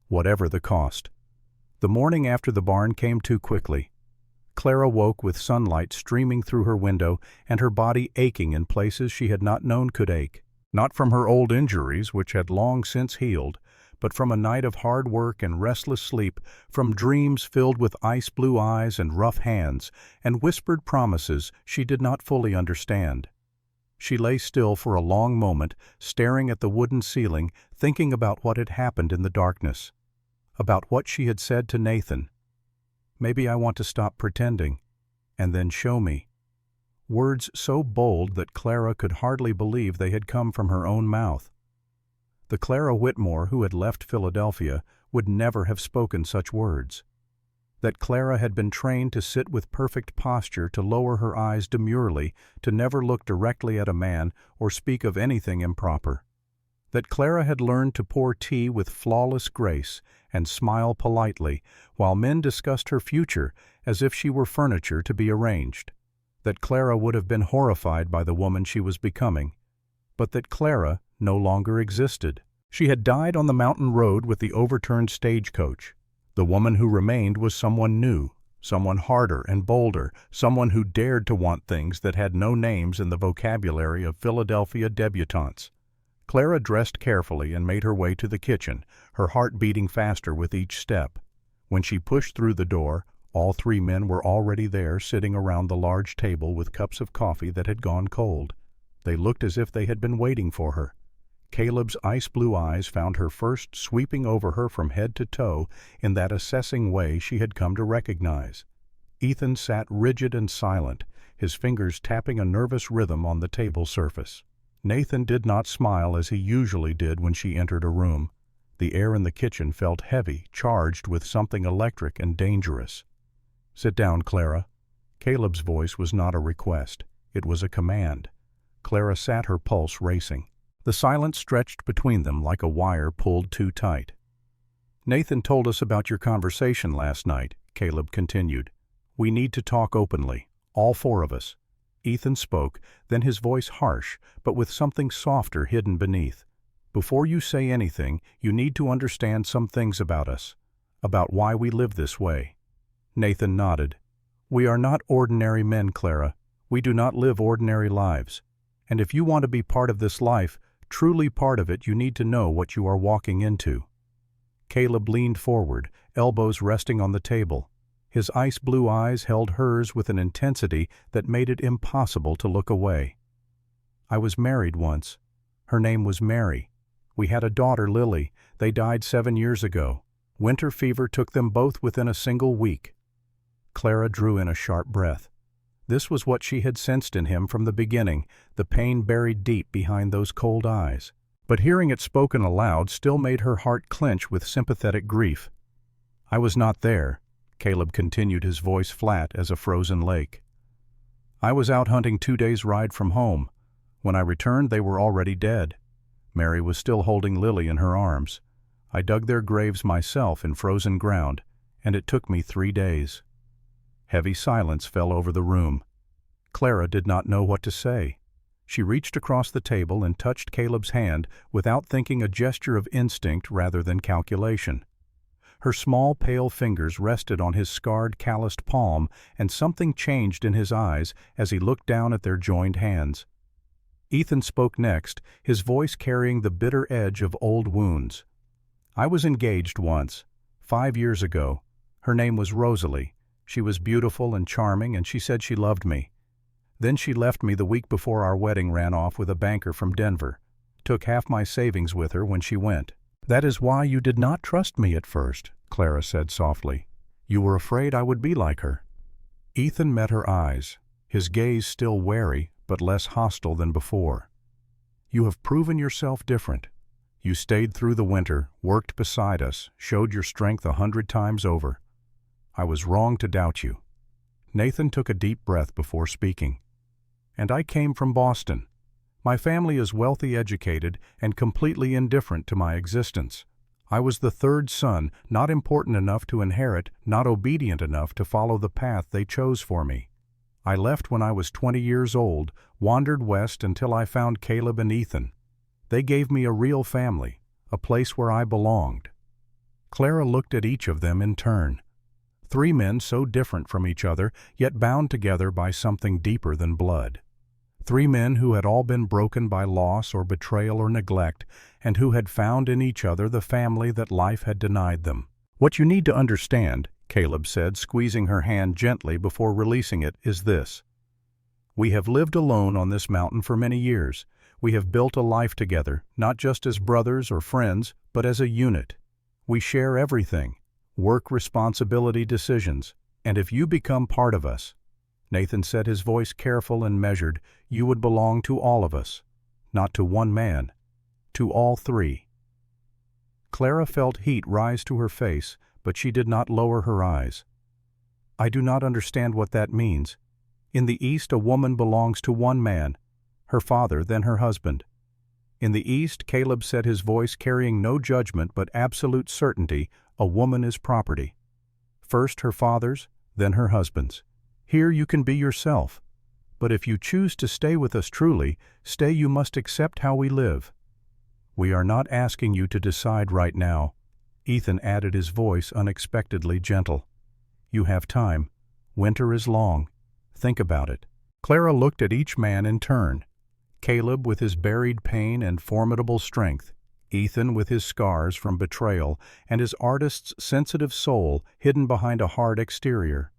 whatever the cost. The morning after the barn came too quickly. Clara woke with sunlight streaming through her window and her body aching in places she had not known could ache. Not from her old injuries, which had long since healed, but from a night of hard work and restless sleep, from dreams filled with ice-blue eyes and rough hands, and whispered promises she did not fully understand. She lay still for a long moment, staring at the wooden ceiling, thinking about what had happened in the darkness, about what she had said to Nathan. "Maybe I want to stop pretending, and then show me." Words so bold that Clara could hardly believe they had come from her own mouth. The Clara Whitmore who had left Philadelphia would never have spoken such words. That Clara had been trained to sit with perfect posture, to lower her eyes demurely, to never look directly at a man or speak of anything improper. That Clara had learned to pour tea with flawless grace and smile politely while men discussed her future as if she were furniture to be arranged. That Clara would have been horrified by the woman she was becoming, but that Clara no longer existed. She had died on the mountain road with the overturned stagecoach. The woman who remained was someone new, someone harder and bolder, someone who dared to want things that had no names in the vocabulary of Philadelphia debutantes. Clara dressed carefully and made her way to the kitchen, her heart beating faster with each step. When she pushed through the door, all 3 men were already there, sitting around the large table with cups of coffee that had gone cold. They looked as if they had been waiting for her. Caleb's ice-blue eyes found her first, sweeping over her from head to toe in that assessing way she had come to recognize. Ethan sat rigid and silent, his fingers tapping a nervous rhythm on the table surface. Nathan did not smile as he usually did when she entered a room. The air in the kitchen felt heavy, charged with something electric and dangerous. "Sit down, Clara." Caleb's voice was not a request. It was a command. Clara sat, her pulse racing. The silence stretched between them like a wire pulled too tight. "Nathan told us about your conversation last night," Caleb continued. "We need to talk openly, all 4 of us." Ethan spoke, then his voice harsh, but with something softer hidden beneath. "Before you say anything, you need to understand some things about us, about why we live this way." Nathan nodded. "We are not ordinary men, Clara. We do not live ordinary lives. And if you want to be part of this life, truly part of it, you need to know what you are walking into." Caleb leaned forward, elbows resting on the table. His ice-blue eyes held hers with an intensity that made it impossible to look away. "I was married once. Her name was Mary. We had a daughter, Lily. They died 7 years ago. Winter fever took them both within a single week." Clara drew in a sharp breath. This was what she had sensed in him from the beginning, the pain buried deep behind those cold eyes. But hearing it spoken aloud still made her heart clench with sympathetic grief. "I was not there," Caleb continued, his voice flat as a frozen lake. "I was out hunting 2 days' ride from home. When I returned, they were already dead. Mary was still holding Lily in her arms. I dug their graves myself in frozen ground, and it took me 3 days." Heavy silence fell over the room. Clara did not know what to say. She reached across the table and touched Caleb's hand without thinking, a gesture of instinct rather than calculation. Her small, pale fingers rested on his scarred, calloused palm, and something changed in his eyes as he looked down at their joined hands. Ethan spoke next, his voice carrying the bitter edge of old wounds. "I was engaged once, 5 years ago. Her name was Rosalie. She was beautiful and charming, and she said she loved me. Then she left me the week before our wedding, ran off with a banker from Denver. Took half my savings with her when she went. That is why you did not trust me at first, Clara said softly. You were afraid I would be like her. Ethan met her eyes, his gaze still wary but less hostile than before. You have proven yourself different. You stayed through the winter, worked beside us, showed your strength 100 times over. I was wrong to doubt you. Nathan took a deep breath before speaking. And I came from Boston. My family is wealthy, educated, and completely indifferent to my existence. I was the third son, not important enough to inherit, not obedient enough to follow the path they chose for me. I left when I was 20 years old, wandered west until I found Caleb and Ethan. They gave me a real family, a place where I belonged. Clara looked at each of them in turn. 3 men so different from each other, yet bound together by something deeper than blood. 3 men who had all been broken by loss or betrayal or neglect, and who had found in each other the family that life had denied them. What you need to understand, Caleb said, squeezing her hand gently before releasing it, is this. We have lived alone on this mountain for many years. We have built a life together, not just as brothers or friends, but as a unit. We share everything, work, responsibility, decisions, and if you become part of us, Nathan said, his voice careful and measured, you would belong to all of us, not to one man, to all 3. Clara felt heat rise to her face, but she did not lower her eyes. I do not understand what that means. In the East, a woman belongs to one man, her father, then her husband. In the East, Caleb said, his voice carrying no judgment but absolute certainty, a woman is property. First her father's, then her husband's. Here you can be yourself. But if you choose to stay with us truly, stay, you must accept how we live. We are not asking you to decide right now. Ethan added, his voice unexpectedly gentle. You have time. Winter is long. Think about it. Clara looked at each man in turn. Caleb with his buried pain and formidable strength, Ethan with his scars from betrayal and his artist's sensitive soul hidden behind a hard exterior.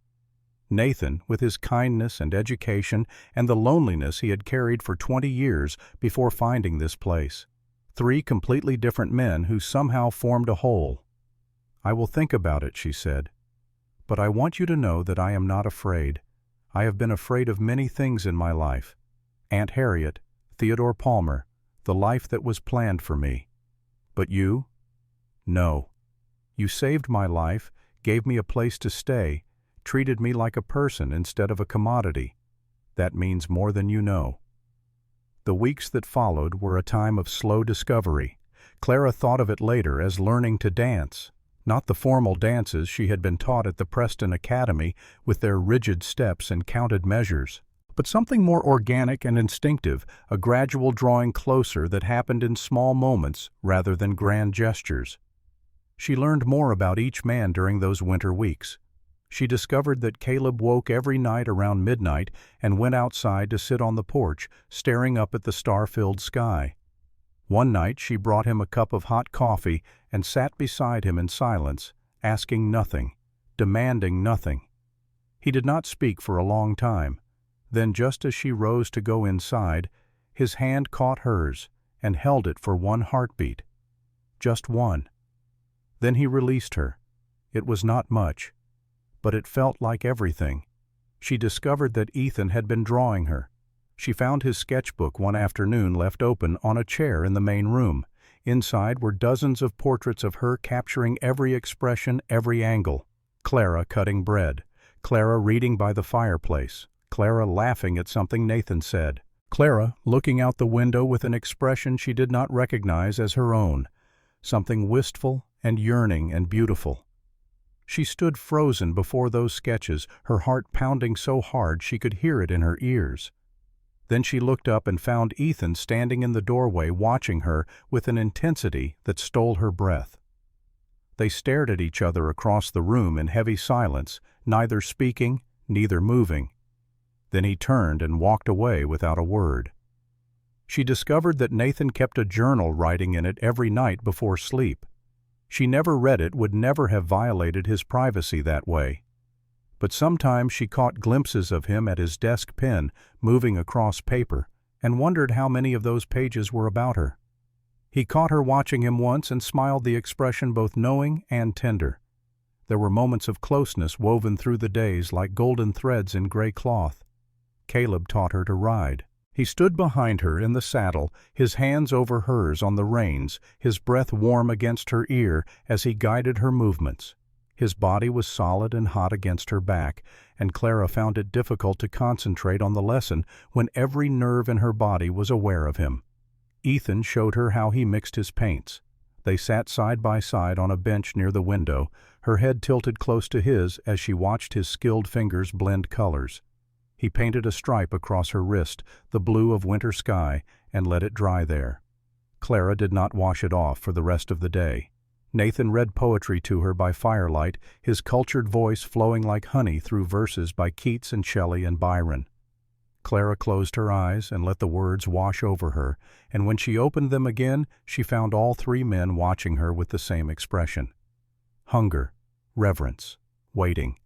Nathan with his kindness and education and the loneliness he had carried for 20 years before finding this place. 3 completely different men who somehow formed a whole. I will think about it, she said. But I want you to know that I am not afraid. I have been afraid of many things in my life. Aunt Harriet, Theodore Palmer, the life that was planned for me. But you? No. You saved my life, gave me a place to stay, treated me like a person instead of a commodity. That means more than you know. The weeks that followed were a time of slow discovery. Clara thought of it later as learning to dance, not the formal dances she had been taught at the Preston Academy with their rigid steps and counted measures, but something more organic and instinctive, a gradual drawing closer that happened in small moments rather than grand gestures. She learned more about each man during those winter weeks. She discovered that Caleb woke every night around midnight and went outside to sit on the porch, staring up at the star-filled sky. One night she brought him a cup of hot coffee and sat beside him in silence, asking nothing, demanding nothing. He did not speak for a long time. Then, just as she rose to go inside, his hand caught hers and held it for one heartbeat. Just one. Then he released her. It was not much, but it felt like everything. She discovered that Ethan had been drawing her. She found his sketchbook one afternoon left open on a chair in the main room. Inside were dozens of portraits of her capturing every expression, every angle. Clara cutting bread. Clara reading by the fireplace. Clara laughing at something Nathan said. Clara looking out the window with an expression she did not recognize as her own. Something wistful and yearning and beautiful. She stood frozen before those sketches, her heart pounding so hard she could hear it in her ears. Then she looked up and found Ethan standing in the doorway watching her with an intensity that stole her breath. They stared at each other across the room in heavy silence, neither speaking, neither moving. Then he turned and walked away without a word. She discovered that Nathan kept a journal writing in it every night before sleep. She never read it, would never have violated his privacy that way. but sometimes she caught glimpses of him at his desk pen, moving across paper, and wondered how many of those pages were about her. He caught her watching him once and smiled, the expression both knowing and tender. There were moments of closeness woven through the days like golden threads in gray cloth. Caleb taught her to ride. He stood behind her in the saddle, his hands over hers on the reins, his breath warm against her ear as he guided her movements. His body was solid and hot against her back, and Clara found it difficult to concentrate on the lesson when every nerve in her body was aware of him. Ethan showed her how he mixed his paints. They sat side by side on a bench near the window, her head tilted close to his as she watched his skilled fingers blend colors. He painted a stripe across her wrist, the blue of winter sky, and let it dry there. Clara did not wash it off for the rest of the day. Nathan read poetry to her by firelight, his cultured voice flowing like honey through verses by Keats and Shelley and Byron. Clara closed her eyes and let the words wash over her, and when she opened them again, she found all three men watching her with the same expression. Hunger, reverence, waiting.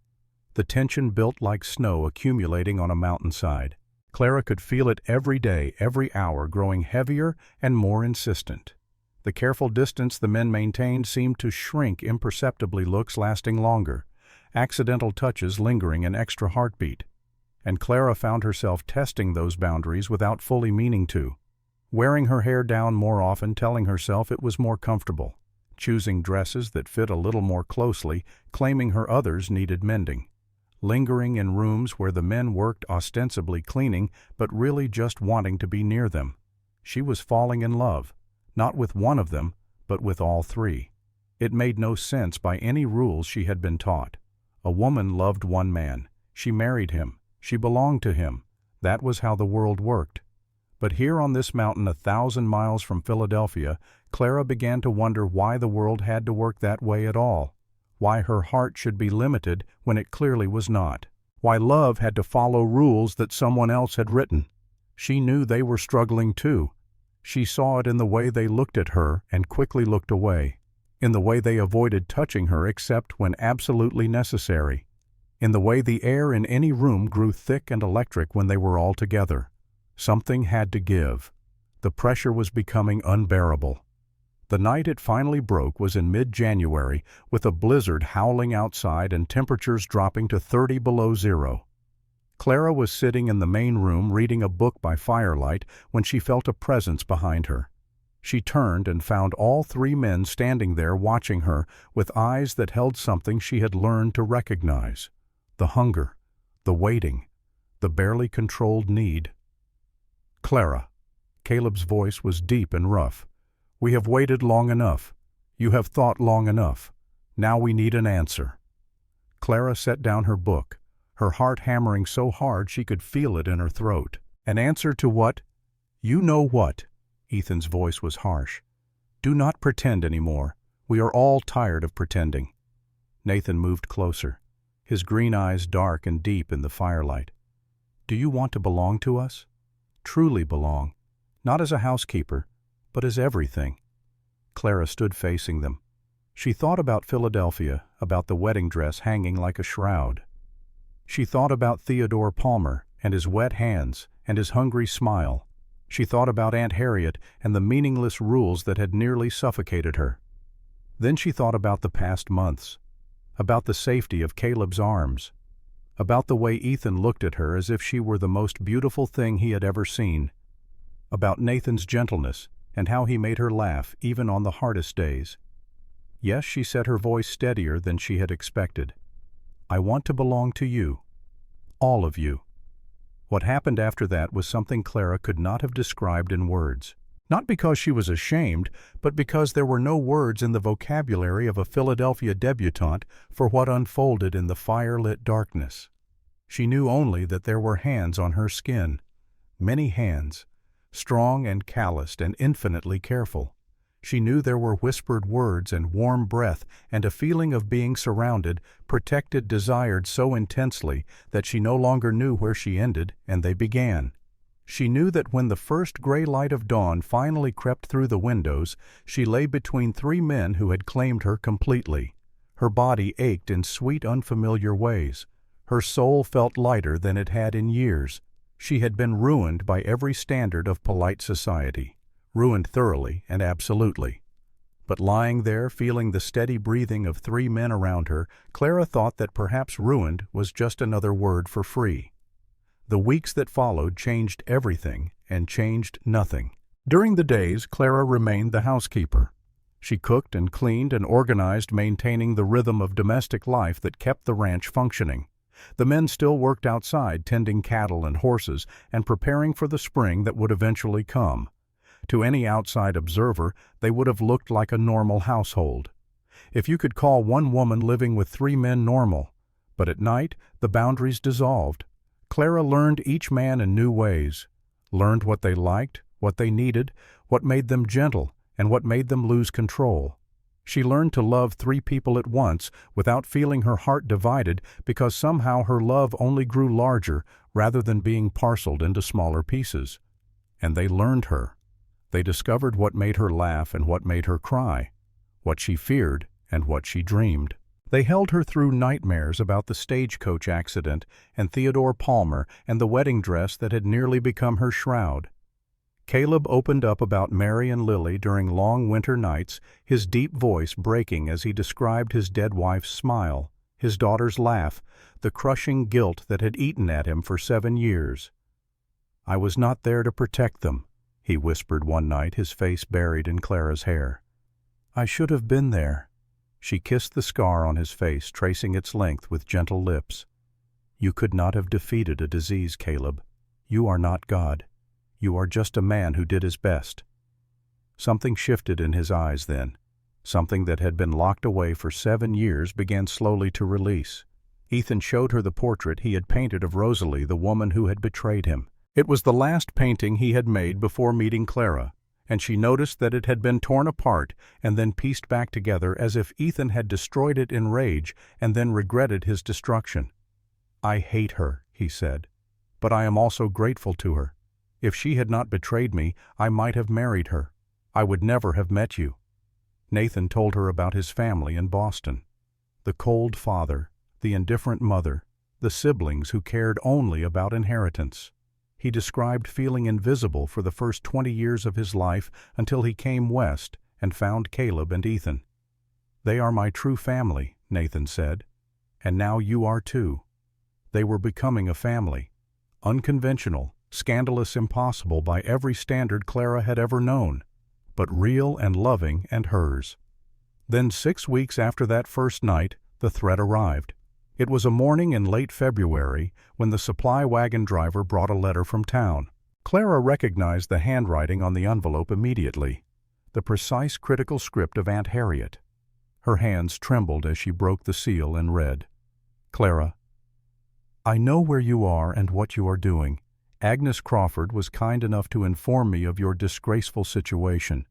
The tension built like snow accumulating on a mountainside. Clara could feel it every day, every hour, growing heavier and more insistent. The careful distance the men maintained seemed to shrink imperceptibly, looks lasting longer, accidental touches lingering an extra heartbeat. And Clara found herself testing those boundaries without fully meaning to, wearing her hair down more often, telling herself it was more comfortable, choosing dresses that fit a little more closely, claiming her others needed mending, lingering in rooms where the men worked ostensibly cleaning but really just wanting to be near them. She was falling in love, not with one of them, but with all three. It made no sense by any rules she had been taught. A woman loved one man. She married him. She belonged to him. That was how the world worked. But here on this mountain 1,000 miles from Philadelphia, Clara began to wonder why the world had to work that way at all, why her heart should be limited when it clearly was not, why love had to follow rules that someone else had written. She knew they were struggling too. She saw it in the way they looked at her and quickly looked away, in the way they avoided touching her except when absolutely necessary, in the way the air in any room grew thick and electric when they were all together. Something had to give. The pressure was becoming unbearable. The night it finally broke was in mid-January, with a blizzard howling outside and temperatures dropping to 30 below zero. Clara was sitting in the main room reading a book by firelight when she felt a presence behind her. She turned and found all three men standing there watching her with eyes that held something she had learned to recognize: the hunger, the waiting, the barely controlled need. "Clara," Caleb's voice was deep and rough, "we have waited long enough. You have thought long enough. Now we need an answer." Clara set down her book, her heart hammering so hard she could feel it in her throat. "An answer to what?" "You know what." Ethan's voice was harsh. "Do not pretend anymore. We are all tired of pretending." Nathan moved closer, his green eyes dark and deep in the firelight. "Do you want to belong to us? Truly belong, not as a housekeeper, but as everything?" Clara stood facing them. She thought about Philadelphia, about the wedding dress hanging like a shroud. She thought about Theodore Palmer and his wet hands and his hungry smile. She thought about Aunt Harriet and the meaningless rules that had nearly suffocated her. Then she thought about the past months, about the safety of Caleb's arms, about the way Ethan looked at her as if she were the most beautiful thing he had ever seen, about Nathan's gentleness and how he made her laugh even on the hardest days. Yes, she said, her voice steadier than she had expected. "I want to belong to you. All of you." What happened after that was something Clara could not have described in words. Not because she was ashamed, but because there were no words in the vocabulary of a Philadelphia debutante for what unfolded in the fire-lit darkness. She knew only that there were hands on her skin, many hands, strong and calloused and infinitely careful. She knew there were whispered words and warm breath and a feeling of being surrounded, protected, desired so intensely that she no longer knew where she ended and they began. She knew that when the first gray light of dawn finally crept through the windows, she lay between three men who had claimed her completely. Her body ached in sweet, unfamiliar ways. Her soul felt lighter than it had in years. She had been ruined by every standard of polite society, ruined thoroughly and absolutely. But lying there, feeling the steady breathing of 3 men around her, Clara thought that perhaps ruined was just another word for free. The weeks that followed changed everything and changed nothing. During the days, Clara remained the housekeeper. She cooked and cleaned and organized, maintaining the rhythm of domestic life that kept the ranch functioning. The men still worked outside, tending cattle and horses and preparing for the spring that would eventually come. To any outside observer, they would have looked like a normal household. If you could call one woman living with 3 men normal. But at night, the boundaries dissolved. Clara learned each man in new ways, learned what they liked, what they needed, what made them gentle, and what made them lose control. She learned to love 3 people at once without feeling her heart divided, because somehow her love only grew larger rather than being parceled into smaller pieces. And they learned her. They discovered what made her laugh and what made her cry, what she feared and what she dreamed. They held her through nightmares about the stagecoach accident and Theodore Palmer and the wedding dress that had nearly become her shroud. Caleb opened up about Mary and Lily during long winter nights, his deep voice breaking as he described his dead wife's smile, his daughter's laugh, the crushing guilt that had eaten at him for 7 years. "I was not there to protect them," he whispered one night, his face buried in Clara's hair. "I should have been there." She kissed the scar on his face, tracing its length with gentle lips. "You could not have defeated a disease, Caleb. You are not God. You are just a man who did his best." Something shifted in his eyes then. Something that had been locked away for 7 years began slowly to release. Ethan showed her the portrait he had painted of Rosalie, the woman who had betrayed him. It was the last painting he had made before meeting Clara, and she noticed that it had been torn apart and then pieced back together as if Ethan had destroyed it in rage and then regretted his destruction. "I hate her," he said, "but I am also grateful to her. If she had not betrayed me, I might have married her. I would never have met you." Nathan told her about his family in Boston. The cold father, the indifferent mother, the siblings who cared only about inheritance. He described feeling invisible for the first 20 years of his life until he came west and found Caleb and Ethan. "They are my true family," Nathan said, "and now you are too." They were becoming a family, unconventional, scandalous, impossible by every standard Clara had ever known, but real and loving and hers. Then 6 weeks after that first night, the threat arrived. It was a morning in late February when the supply wagon driver brought a letter from town. Clara recognized the handwriting on the envelope immediately, the precise critical script of Aunt Harriet. Her hands trembled as she broke the seal and read, "Clara, I know where you are and what you are doing. Agnes Crawford was kind enough to inform me of your disgraceful situation.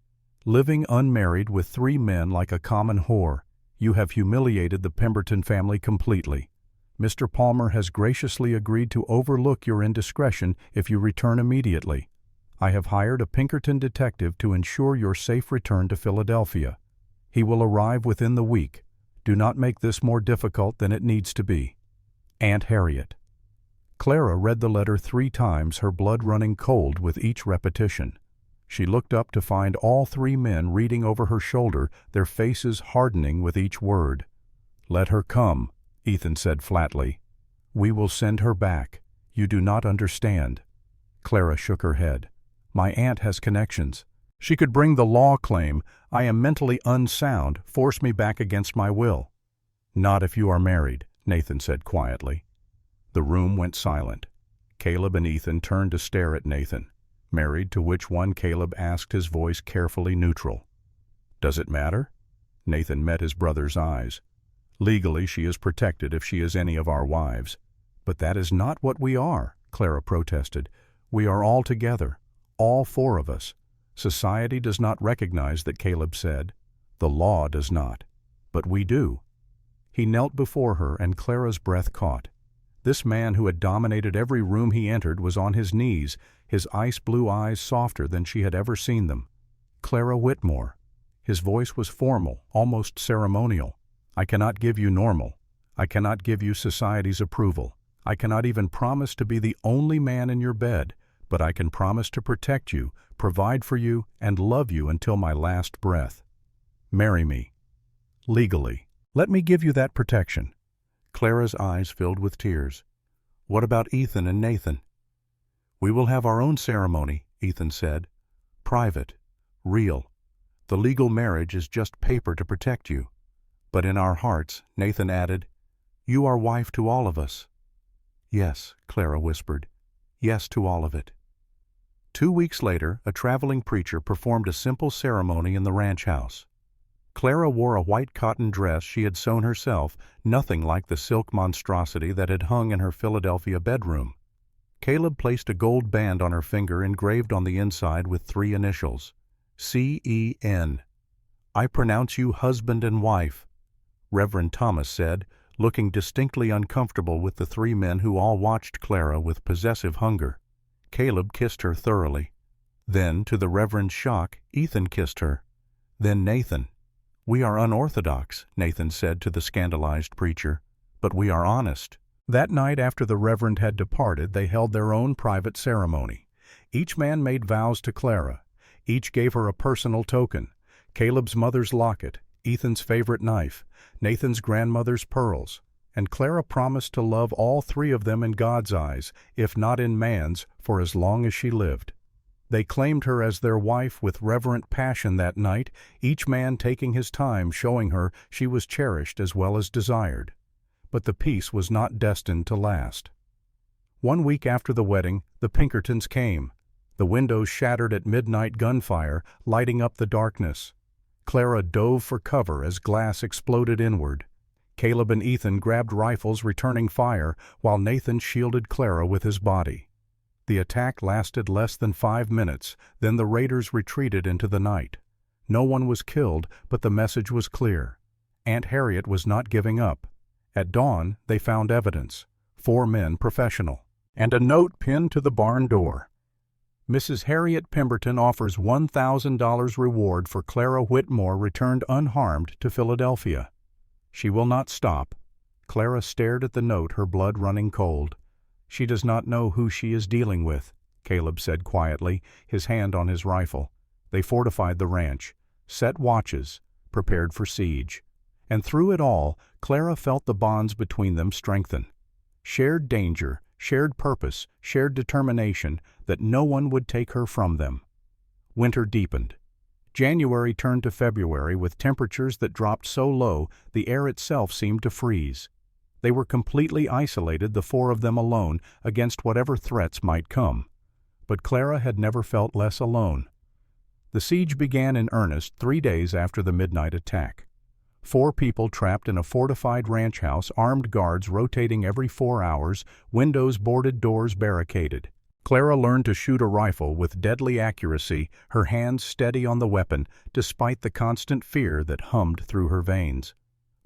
Living unmarried with 3 men like a common whore, you have humiliated the Pemberton family completely. Mr. Palmer has graciously agreed to overlook your indiscretion if you return immediately. I have hired a Pinkerton detective to ensure your safe return to Philadelphia. He will arrive within the week. Do not make this more difficult than it needs to be. Aunt Harriet." Clara read the letter 3 times, her blood running cold with each repetition. She looked up to find all 3 men reading over her shoulder, their faces hardening with each word. "Let her come," Ethan said flatly. "We will send her back. You do not understand." Clara shook her head. "My aunt has connections. She could bring the law claim. I am mentally unsound. Force me back against my will." "Not if you are married," Nathan said quietly. The room went silent. Caleb and Ethan turned to stare at Nathan. Married, to which one Caleb asked, his voice carefully neutral. "Does it matter?" Nathan met his brother's eyes. "Legally, she is protected if she is any of our wives." "But that is not what we are," Clara protested. "We are all together, all 4 of us. Society does not recognize that," Caleb said. "The law does not. But we do." He knelt before her, and Clara's breath caught. This man who had dominated every room he entered was on his knees, his ice-blue eyes softer than she had ever seen them. "Clara Whitmore." His voice was formal, almost ceremonial. "I cannot give you normal. I cannot give you society's approval. I cannot even promise to be the only man in your bed, but I can promise to protect you, provide for you, and love you until my last breath. Marry me. Legally. Let me give you that protection." Clara's eyes filled with tears. "What about Ethan and Nathan?" "We will have our own ceremony," Ethan said. "Private. Real. The legal marriage is just paper to protect you. But in our hearts," Nathan added, "you are wife to all of us." "Yes," Clara whispered. "Yes to all of it." 2 weeks later, a traveling preacher performed a simple ceremony in the ranch house. Clara wore a white cotton dress she had sewn herself, nothing like the silk monstrosity that had hung in her Philadelphia bedroom. Caleb placed a gold band on her finger engraved on the inside with 3 initials, C-E-N. "I pronounce you husband and wife," Reverend Thomas said, looking distinctly uncomfortable with the 3 men who all watched Clara with possessive hunger. Caleb kissed her thoroughly. Then, to the Reverend's shock, Ethan kissed her. Then Nathan. "We are unorthodox," Nathan said to the scandalized preacher, "but we are honest." That night after the Reverend had departed, they held their own private ceremony. Each man made vows to Clara. Each gave her a personal token: Caleb's mother's locket, Ethan's favorite knife, Nathan's grandmother's pearls, and Clara promised to love all 3 of them in God's eyes, if not in man's, for as long as she lived. They claimed her as their wife with reverent passion that night, each man taking his time showing her she was cherished as well as desired. But the peace was not destined to last. 1 week after the wedding, the Pinkertons came. The windows shattered at midnight gunfire, lighting up the darkness. Clara dove for cover as glass exploded inward. Caleb and Ethan grabbed rifles returning fire, while Nathan shielded Clara with his body. The attack lasted less than 5 minutes, then the raiders retreated into the night. No one was killed, but the message was clear. Aunt Harriet was not giving up. At dawn, they found evidence: 4 men professional, and a note pinned to the barn door. "Mrs. Harriet Pemberton offers $1,000 reward for Clara Whitmore returned unharmed to Philadelphia." She will not stop. Clara stared at the note, her blood running cold. "She does not know who she is dealing with," Caleb said quietly, his hand on his rifle. They fortified the ranch, set watches, prepared for siege. And through it all, Clara felt the bonds between them strengthen. Shared danger, shared purpose, shared determination that no one would take her from them. Winter deepened. January turned to February with temperatures that dropped so low the air itself seemed to freeze. They were completely isolated, the 4 of them alone, against whatever threats might come. But Clara had never felt less alone. The siege began in earnest 3 days after the midnight attack. 4 people trapped in a fortified ranch house, armed guards rotating every 4 hours, windows boarded, doors barricaded. Clara learned to shoot a rifle with deadly accuracy, her hands steady on the weapon, despite the constant fear that hummed through her veins.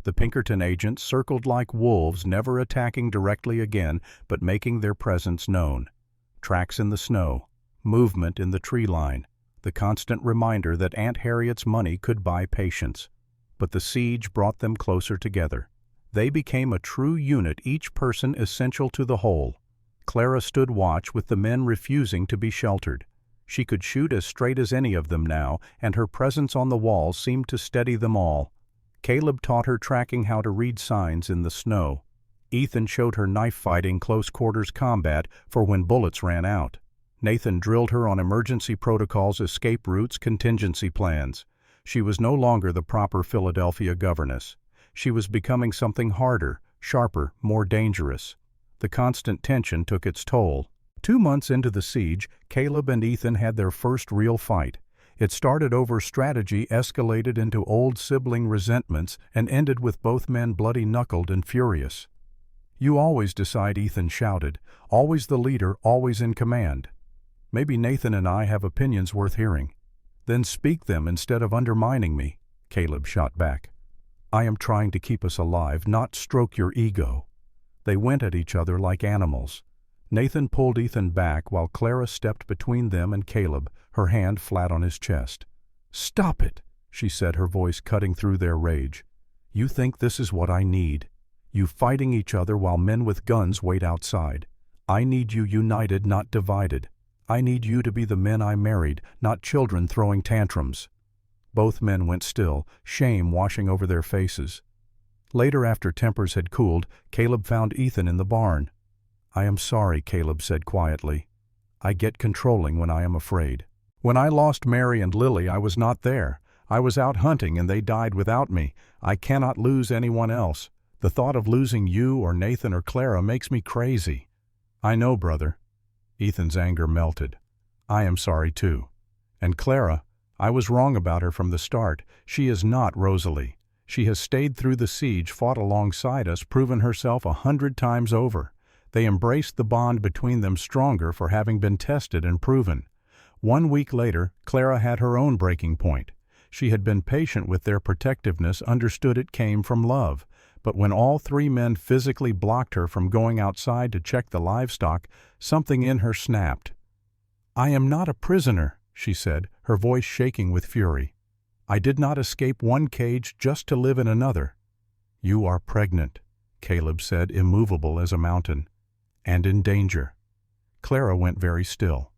The Pinkerton agents circled like wolves, never attacking directly again, but making their presence known. Tracks in the snow, movement in the tree line, the constant reminder that Aunt Harriet's money could buy patience. But the siege brought them closer together. They became a true unit, each person essential to the whole. Clara stood watch with the men refusing to be sheltered. She could shoot as straight as any of them now, and her presence on the wall seemed to steady them all. Caleb taught her tracking, how to read signs in the snow. Ethan showed her knife-fighting close-quarters combat for when bullets ran out. Nathan drilled her on emergency protocols, escape routes, contingency plans. She was no longer the proper Philadelphia governess. She was becoming something harder, sharper, more dangerous. The constant tension took its toll. 2 months into the siege, Caleb and Ethan had their first real fight. It started over strategy, escalated into old sibling resentments, and ended with both men bloody-knuckled and furious. "You always decide," Ethan shouted. "Always the leader, always in command." "Maybe Nathan and I have opinions worth hearing." "Then speak them instead of undermining me," Caleb shot back. "I am trying to keep us alive, not stroke your ego." They went at each other like animals. Nathan pulled Ethan back while Clara stepped between them and Caleb, her hand flat on his chest. "Stop it," she said, her voice cutting through their rage. "You think this is what I need. You fighting each other while men with guns wait outside. I need you united, not divided. I need you to be the men I married, not children throwing tantrums." Both men went still, shame washing over their faces. Later, after tempers had cooled, Caleb found Ethan in the barn. "I am sorry," Caleb said quietly. "I get controlling when I am afraid. When I lost Mary and Lily, I was not there. I was out hunting and they died without me. I cannot lose anyone else. The thought of losing you or Nathan or Clara makes me crazy." "I know, brother." Ethan's anger melted. "I am sorry too. And Clara, I was wrong about her from the start. She is not Rosalie. She has stayed through the siege, fought alongside us, proven herself 100 times over. They embraced the bond between them stronger for having been tested and proven. 1 week later, Clara had her own breaking point. She had been patient with their protectiveness, understood it came from love. But when all 3 men physically blocked her from going outside to check the livestock, something in her snapped. "I am not a prisoner," she said, her voice shaking with fury. "I did not escape one cage just to live in another." "You are pregnant," Caleb said, immovable as a mountain. "And in danger." Clara went very still.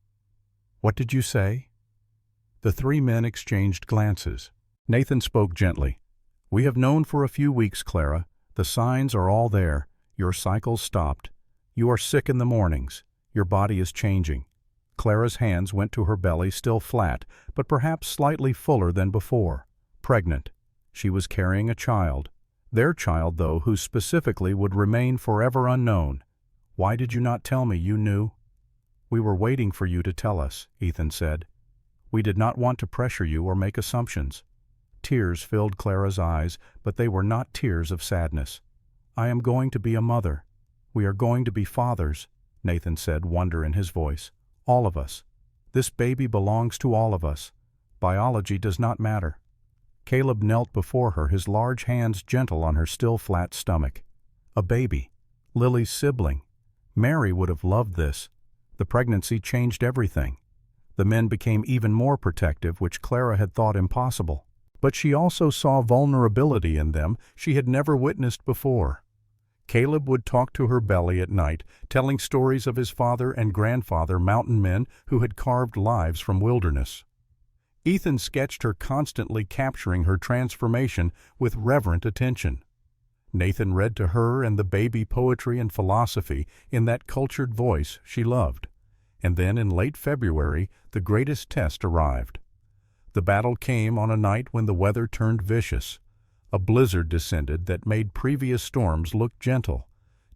"What did you say?" The 3 men exchanged glances. Nathan spoke gently. "We have known for a few weeks, Clara. The signs are all there. Your cycle's stopped. You are sick in the mornings. Your body is changing." Clara's hands went to her belly, still flat, but perhaps slightly fuller than before. Pregnant. She was carrying a child. Their child, though, who specifically would remain forever unknown. "Why did you not tell me you knew?" "We were waiting for you to tell us," Ethan said. "We did not want to pressure you or make assumptions." Tears filled Clara's eyes, but they were not tears of sadness. "I am going to be a mother. We are going to be fathers," Nathan said, wonder in his voice. "All of us. This baby belongs to all of us. Biology does not matter." Caleb knelt before her, his large hands gentle on her still flat stomach. A baby. Lily's sibling. Mary would have loved this. The pregnancy changed everything. The men became even more protective, which Clara had thought impossible. But she also saw vulnerability in them she had never witnessed before. Caleb would talk to her belly at night, telling stories of his father and grandfather, mountain men who had carved lives from wilderness. Ethan sketched her constantly, capturing her transformation with reverent attention. Nathan read to her and the baby poetry and philosophy in that cultured voice she loved. And then in late February, the greatest test arrived. The battle came on a night when the weather turned vicious. A blizzard descended that made previous storms look gentle.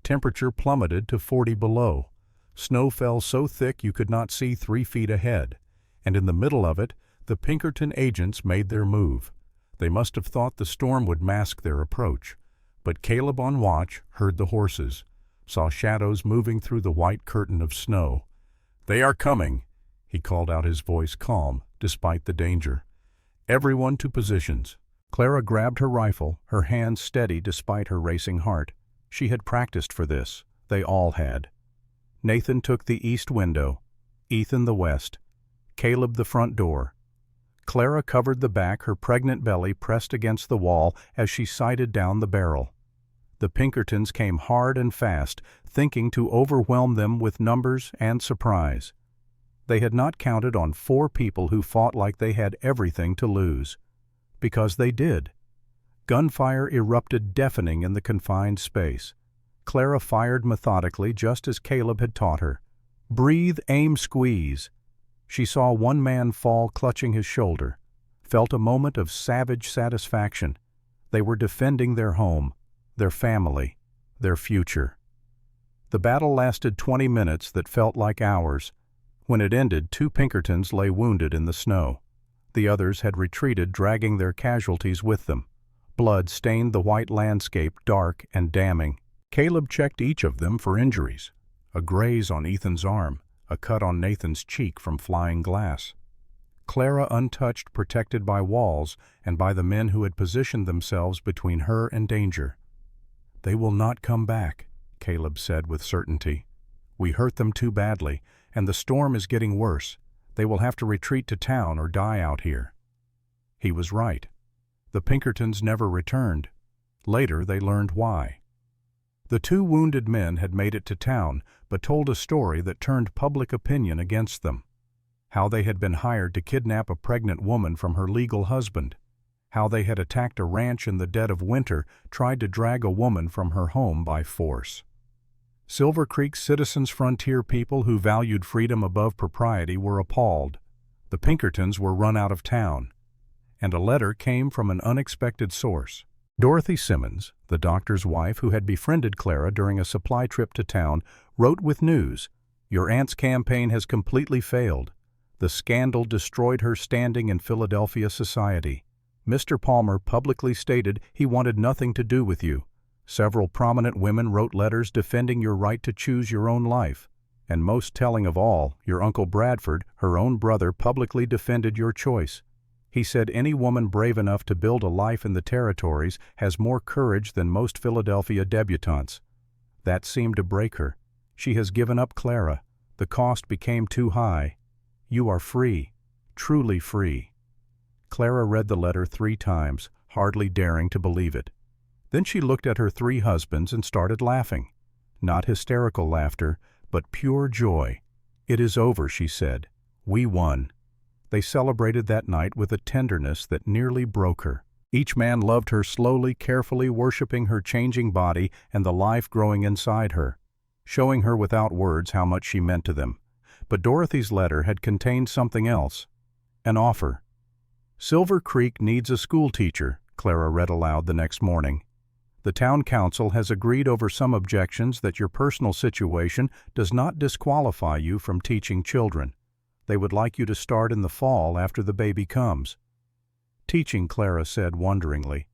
Temperature plummeted to 40 below. Snow fell so thick you could not see 3 feet ahead. And in the middle of it, the Pinkerton agents made their move. They must have thought the storm would mask their approach. But Caleb, on watch, heard the horses, saw shadows moving through the white curtain of snow. "They are coming," he called out, his voice calm, despite the danger. "Everyone to positions." Clara grabbed her rifle, her hands steady despite her racing heart. She had practiced for this. They all had. Nathan took the east window, Ethan the west, Caleb the front door. Clara covered the back, her pregnant belly pressed against the wall as she sighted down the barrel. The Pinkertons came hard and fast, thinking to overwhelm them with numbers and surprise. They had not counted on 4 people who fought like they had everything to lose. Because they did. Gunfire erupted deafening in the confined space. Clara fired methodically, just as Caleb had taught her. Breathe, aim, squeeze. She saw one man fall, clutching his shoulder. Felt a moment of savage satisfaction. They were defending their home, their family, their future. The battle lasted 20 minutes that felt like hours. When it ended, 2 Pinkertons lay wounded in the snow. The others had retreated, dragging their casualties with them. Blood stained the white landscape, dark and damning. Caleb checked each of them for injuries. A graze on Ethan's arm, a cut on Nathan's cheek from flying glass. Clara untouched, protected by walls and by the men who had positioned themselves between her and danger. "They will not come back," Caleb said with certainty. "We hurt them too badly, and the storm is getting worse. They will have to retreat to town or die out here." He was right. The Pinkertons never returned. Later they learned why. The two wounded men had made it to town, but told a story that turned public opinion against them. How they had been hired to kidnap a pregnant woman from her legal husband. How they had attacked a ranch in the dead of winter, tried to drag a woman from her home by force. Silver Creek's citizens' frontier people who valued freedom above propriety were appalled. The Pinkertons were run out of town. And a letter came from an unexpected source. Dorothy Simmons, the doctor's wife who had befriended Clara during a supply trip to town, wrote with news, "Your aunt's campaign has completely failed. The scandal destroyed her standing in Philadelphia society. Mr. Palmer publicly stated he wanted nothing to do with you. Several prominent women wrote letters defending your right to choose your own life. And most telling of all, your Uncle Bradford, her own brother, publicly defended your choice. He said any woman brave enough to build a life in the territories has more courage than most Philadelphia debutantes. That seemed to break her. She has given up Clara. The cost became too high. You are free, truly free." Clara read the letter 3 times, hardly daring to believe it. Then she looked at her 3 husbands and started laughing. Not hysterical laughter, but pure joy. "It is over," she said. "We won." They celebrated that night with a tenderness that nearly broke her. Each man loved her slowly, carefully, worshiping her changing body and the life growing inside her, showing her without words how much she meant to them. But Dorothy's letter had contained something else. An offer. "Silver Creek needs a schoolteacher," Clara read aloud the next morning. "The town council has agreed over some objections that your personal situation does not disqualify you from teaching children. They would like you to start in the fall after the baby comes." "Teaching," Clara said wonderingly.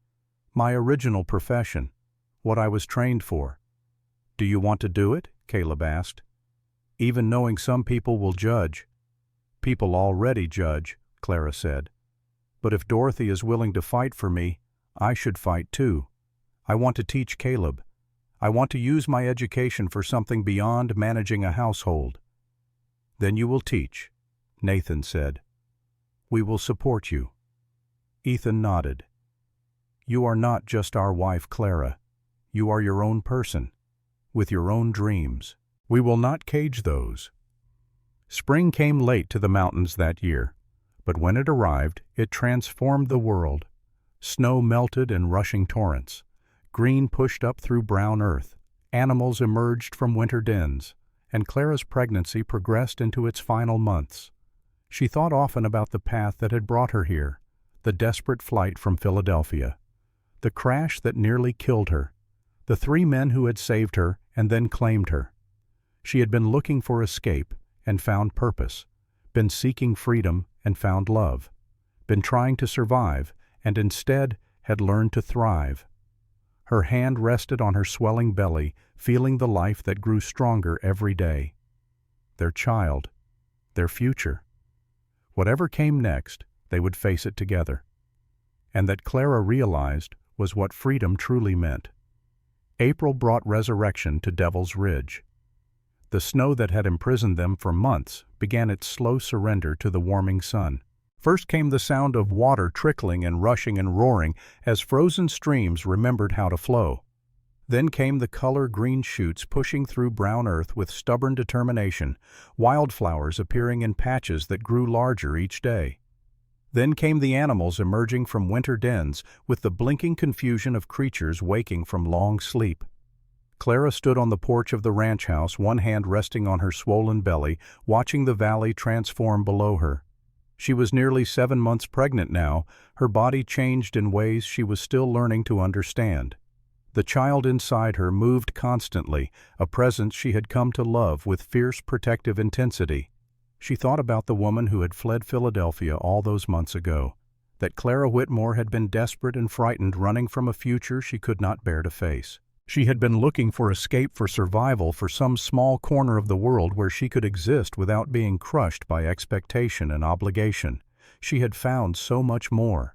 "My original profession. What I was trained for." "Do you want to do it?" Caleb asked. "Even knowing some people will judge." "People already judge," Clara said. "But if Dorothy is willing to fight for me, I should fight too. I want to teach Caleb. I want to use my education for something beyond managing a household." "Then you will teach," Nathan said. "We will support you." Ethan nodded. "You are not just our wife, Clara. You are your own person, with your own dreams. We will not cage those." Spring came late to the mountains that year, but when it arrived, it transformed the world. Snow melted in rushing torrents. Green pushed up through brown earth. Animals emerged from winter dens, and Clara's pregnancy progressed into its final months. She thought often about the path that had brought her here, the desperate flight from Philadelphia, the crash that nearly killed her, the 3 men who had saved her and then claimed her. She had been looking for escape and found purpose, been seeking freedom and found love, been trying to survive and instead had learned to thrive. Her hand rested on her swelling belly, feeling the life that grew stronger every day. Their child, their future. Whatever came next, they would face it together. And that Clara realized was what freedom truly meant. April brought resurrection to Devil's Ridge. The snow that had imprisoned them for months began its slow surrender to the warming sun. First came the sound of water trickling and rushing and roaring as frozen streams remembered how to flow. Then came the color green shoots pushing through brown earth with stubborn determination, wildflowers appearing in patches that grew larger each day. Then came the animals emerging from winter dens with the blinking confusion of creatures waking from long sleep. Clara stood on the porch of the ranch house, one hand resting on her swollen belly, watching the valley transform below her. She was nearly 7 months pregnant now, her body changed in ways she was still learning to understand. The child inside her moved constantly, a presence she had come to love with fierce protective intensity. She thought about the woman who had fled Philadelphia all those months ago, that Clara Whitmore had been desperate and frightened, running from a future she could not bear to face. She had been looking for escape, for survival, for some small corner of the world where she could exist without being crushed by expectation and obligation. She had found so much more.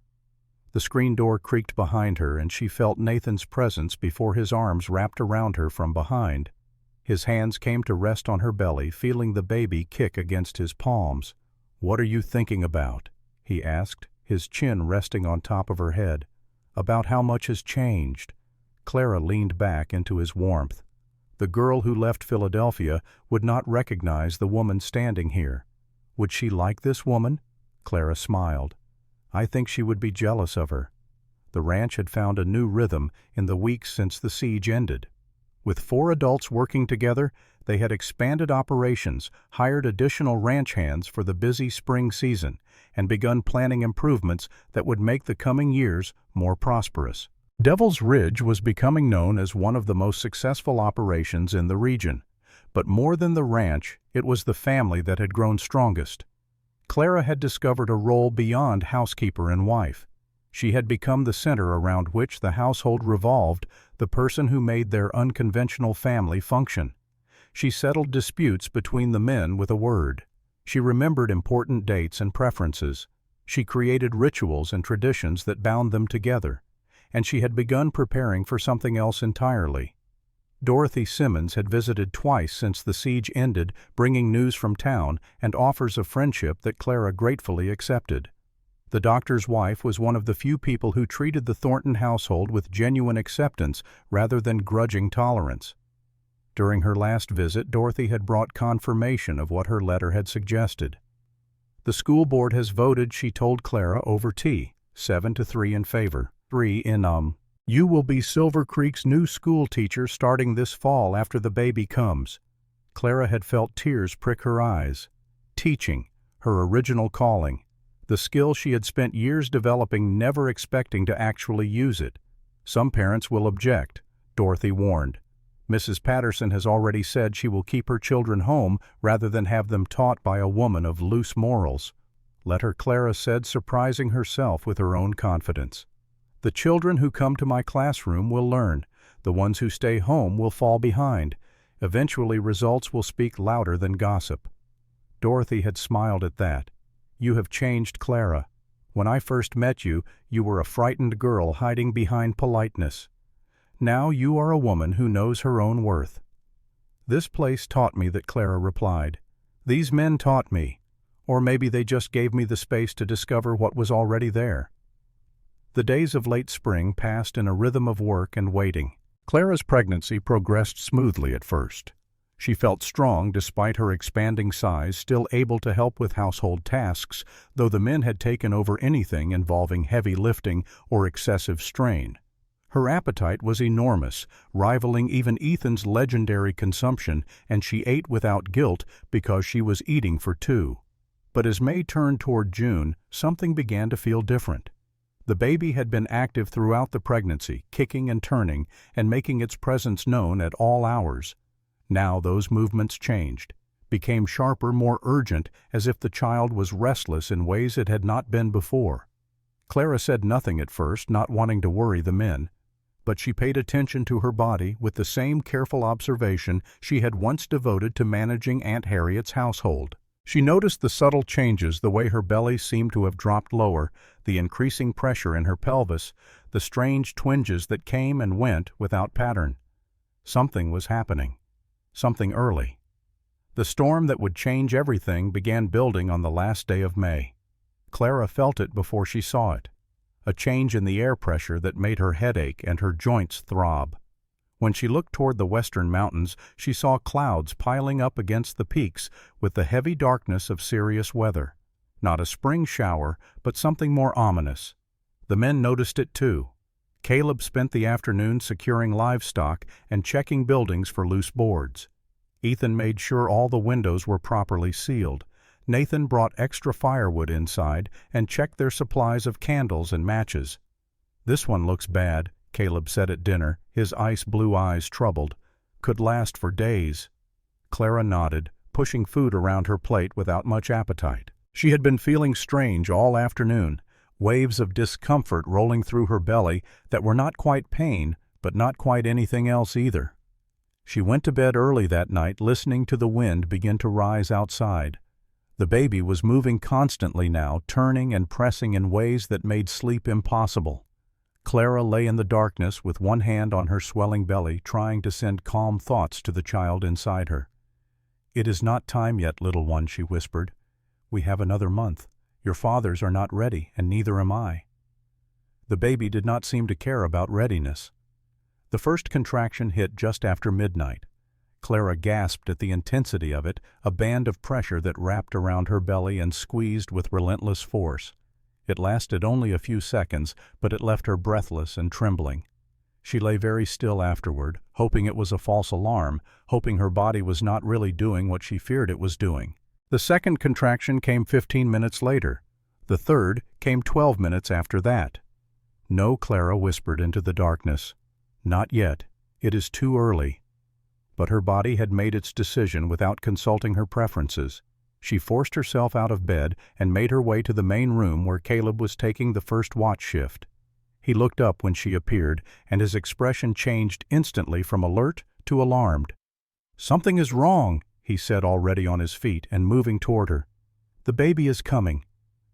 The screen door creaked behind her, and she felt Nathan's presence before his arms wrapped around her from behind. His hands came to rest on her belly, feeling the baby kick against his palms. "What are you thinking about?" he asked, his chin resting on top of her head. "About how much has changed." Clara leaned back into his warmth. The girl who left Philadelphia would not recognize the woman standing here. Would she like this woman? Clara smiled. I think she would be jealous of her. The ranch had found a new rhythm in the weeks since the siege ended. With 4 adults working together, they had expanded operations, hired additional ranch hands for the busy spring season, and begun planning improvements that would make the coming years more prosperous. Devil's Ridge was becoming known as one of the most successful operations in the region. But more than the ranch, it was the family that had grown strongest. Clara had discovered a role beyond housekeeper and wife. She had become the center around which the household revolved, the person who made their unconventional family function. She settled disputes between the men with a word. She remembered important dates and preferences. She created rituals and traditions that bound them together. And she had begun preparing for something else entirely. Dorothy Simmons had visited twice since the siege ended, bringing news from town and offers of friendship that Clara gratefully accepted. The doctor's wife was one of the few people who treated the Thornton household with genuine acceptance rather than grudging tolerance. During her last visit, Dorothy had brought confirmation of what her letter had suggested. The school board has voted, she told Clara over tea, 7-3 in favor. 3 in You will be Silver Creek's new school teacher starting this fall after the baby comes. Clara had felt tears prick her eyes. Teaching, her original calling. The skill she had spent years developing, never expecting to actually use it. Some parents will object, Dorothy warned. Mrs. Patterson has already said she will keep her children home rather than have them taught by a woman of loose morals. Let her, Clara said, surprising herself with her own confidence. The children who come to my classroom will learn. The ones who stay home will fall behind. Eventually, results will speak louder than gossip. Dorothy had smiled at that. You have changed, Clara. When I first met you, you were a frightened girl hiding behind politeness. Now you are a woman who knows her own worth. This place taught me that, Clara replied. These men taught me. Or maybe they just gave me the space to discover what was already there. The days of late spring passed in a rhythm of work and waiting. Clara's pregnancy progressed smoothly at first. She felt strong despite her expanding size, still able to help with household tasks, though the men had taken over anything involving heavy lifting or excessive strain. Her appetite was enormous, rivaling even Ethan's legendary consumption, and she ate without guilt because she was eating for 2. But as May turned toward June, something began to feel different. The baby had been active throughout the pregnancy, kicking and turning, and making its presence known at all hours. Now those movements changed, became sharper, more urgent, as if the child was restless in ways it had not been before. Clara said nothing at first, not wanting to worry the men, but she paid attention to her body with the same careful observation she had once devoted to managing Aunt Harriet's household. She noticed the subtle changes, the way her belly seemed to have dropped lower, the increasing pressure in her pelvis, the strange twinges that came and went without pattern. Something was happening. Something early. The storm that would change everything began building on the last day of May. Clara felt it before she saw it. A change in the air pressure that made her head ache and her joints throb. When she looked toward the western mountains, she saw clouds piling up against the peaks with the heavy darkness of serious weather. Not a spring shower, but something more ominous. The men noticed it too. Caleb spent the afternoon securing livestock and checking buildings for loose boards. Ethan made sure all the windows were properly sealed. Nathan brought extra firewood inside and checked their supplies of candles and matches. This one looks bad, Caleb said at dinner, his ice-blue eyes troubled. Could last for days. Clara nodded, pushing food around her plate without much appetite. She had been feeling strange all afternoon, waves of discomfort rolling through her belly that were not quite pain, but not quite anything else either. She went to bed early that night, listening to the wind begin to rise outside. The baby was moving constantly now, turning and pressing in ways that made sleep impossible. Clara lay in the darkness with one hand on her swelling belly, trying to send calm thoughts to the child inside her. "It is not time yet, little one," she whispered. "We have another month. Your fathers are not ready, and neither am I." The baby did not seem to care about readiness. The first contraction hit just after midnight. Clara gasped at the intensity of it, a band of pressure that wrapped around her belly and squeezed with relentless force. It lasted only a few seconds, but it left her breathless and trembling. She lay very still afterward, hoping it was a false alarm, hoping her body was not really doing what she feared it was doing. The second contraction came 15 minutes later. The third came 12 minutes after that. "No," Clara whispered into the darkness. "Not yet. It is too early." But her body had made its decision without consulting her preferences. She forced herself out of bed and made her way to the main room where Caleb was taking the first watch shift. He looked up when she appeared, and his expression changed instantly from alert to alarmed. "Something is wrong," he said, already on his feet and moving toward her. "The baby is coming."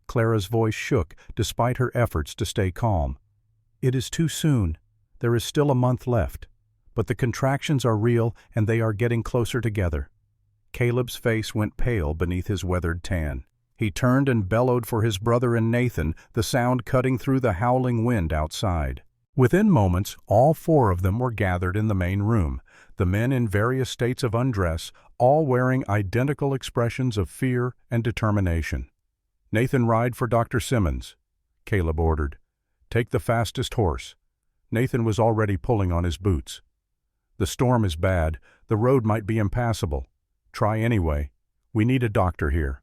Clara's voice shook despite her efforts to stay calm. "It is too soon. There is still a month left. But the contractions are real and they are getting closer together." Caleb's face went pale beneath his weathered tan. He turned and bellowed for his brother and Nathan, the sound cutting through the howling wind outside. Within moments, all four of them were gathered in the main room, the men in various states of undress, all wearing identical expressions of fear and determination. "Nathan, ride for Dr. Simmons," Caleb ordered. "Take the fastest horse." Nathan was already pulling on his boots. "The storm is bad. The road might be impassable. Try anyway. We need a doctor here."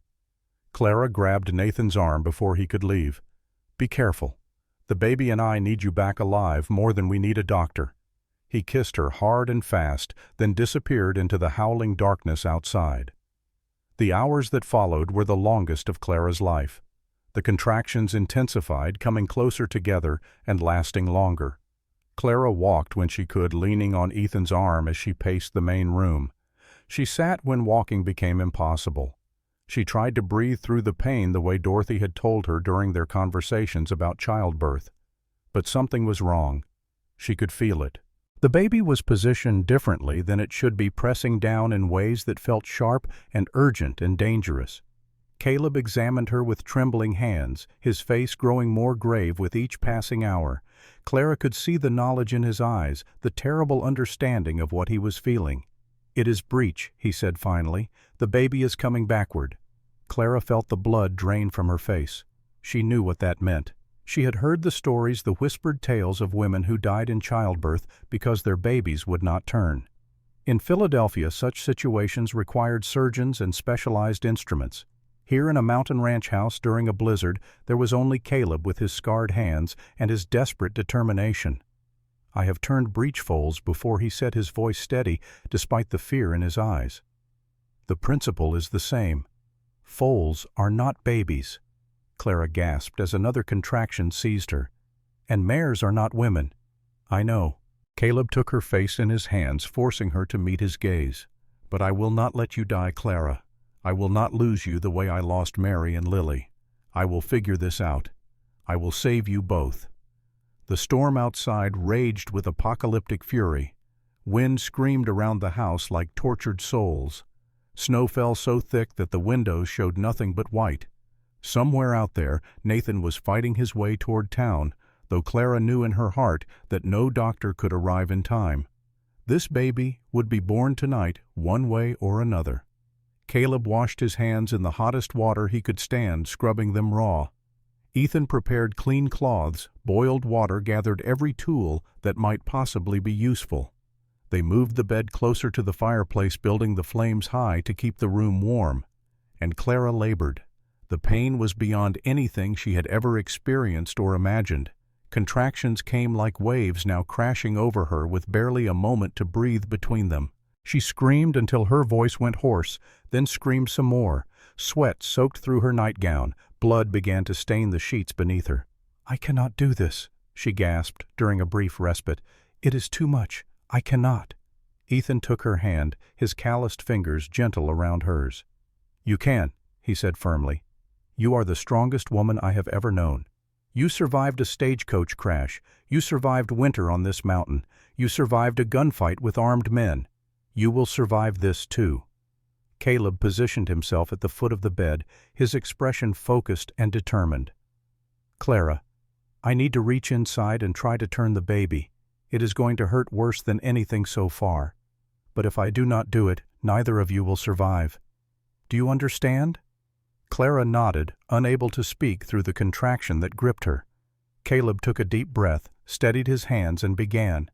Clara grabbed Nathan's arm before he could leave. "Be careful. The baby and I need you back alive more than we need a doctor." He kissed her hard and fast, then disappeared into the howling darkness outside. The hours that followed were the longest of Clara's life. The contractions intensified, coming closer together and lasting longer. Clara walked when she could, leaning on Ethan's arm as she paced the main room. She sat when walking became impossible. She tried to breathe through the pain the way Dorothy had told her during their conversations about childbirth. But something was wrong. She could feel it. The baby was positioned differently than it should be, pressing down in ways that felt sharp and urgent and dangerous. Caleb examined her with trembling hands, his face growing more grave with each passing hour. Clara could see the knowledge in his eyes, the terrible understanding of what he was feeling. "It is breech," he said finally. "The baby is coming backward." Clara felt the blood drain from her face. She knew what that meant. She had heard the stories, the whispered tales of women who died in childbirth because their babies would not turn. In Philadelphia, such situations required surgeons and specialized instruments. Here in a mountain ranch house during a blizzard, there was only Caleb with his scarred hands and his desperate determination. "I have turned breech foals before," he said, his voice steady despite the fear in his eyes. "The principle is the same. Foals are not babies." Clara gasped as another contraction seized her. "And mares are not women." "I know." Caleb took her face in his hands, forcing her to meet his gaze. "But I will not let you die, Clara. I will not lose you the way I lost Mary and Lily. I will figure this out. I will save you both." The storm outside raged with apocalyptic fury. Wind screamed around the house like tortured souls. Snow fell so thick that the windows showed nothing but white. Somewhere out there, Nathan was fighting his way toward town, though Clara knew in her heart that no doctor could arrive in time. This baby would be born tonight, one way or another. Caleb washed his hands in the hottest water he could stand, scrubbing them raw. Ethan prepared clean cloths, boiled water, gathered every tool that might possibly be useful. They moved the bed closer to the fireplace, building the flames high to keep the room warm. And Clara labored. The pain was beyond anything she had ever experienced or imagined. Contractions came like waves, now crashing over her with barely a moment to breathe between them. She screamed until her voice went hoarse, then screamed some more. Sweat soaked through her nightgown. Blood began to stain the sheets beneath her. "I cannot do this," she gasped during a brief respite. "It is too much. I cannot." Ethan took her hand, his calloused fingers gentle around hers. "You can," he said firmly. "You are the strongest woman I have ever known. You survived a stagecoach crash. You survived winter on this mountain. You survived a gunfight with armed men. You will survive this too." Caleb positioned himself at the foot of the bed, his expression focused and determined. "Clara, I need to reach inside and try to turn the baby. It is going to hurt worse than anything so far. But if I do not do it, neither of you will survive. Do you understand?" Clara nodded, unable to speak through the contraction that gripped her. Caleb took a deep breath, steadied his hands, and began.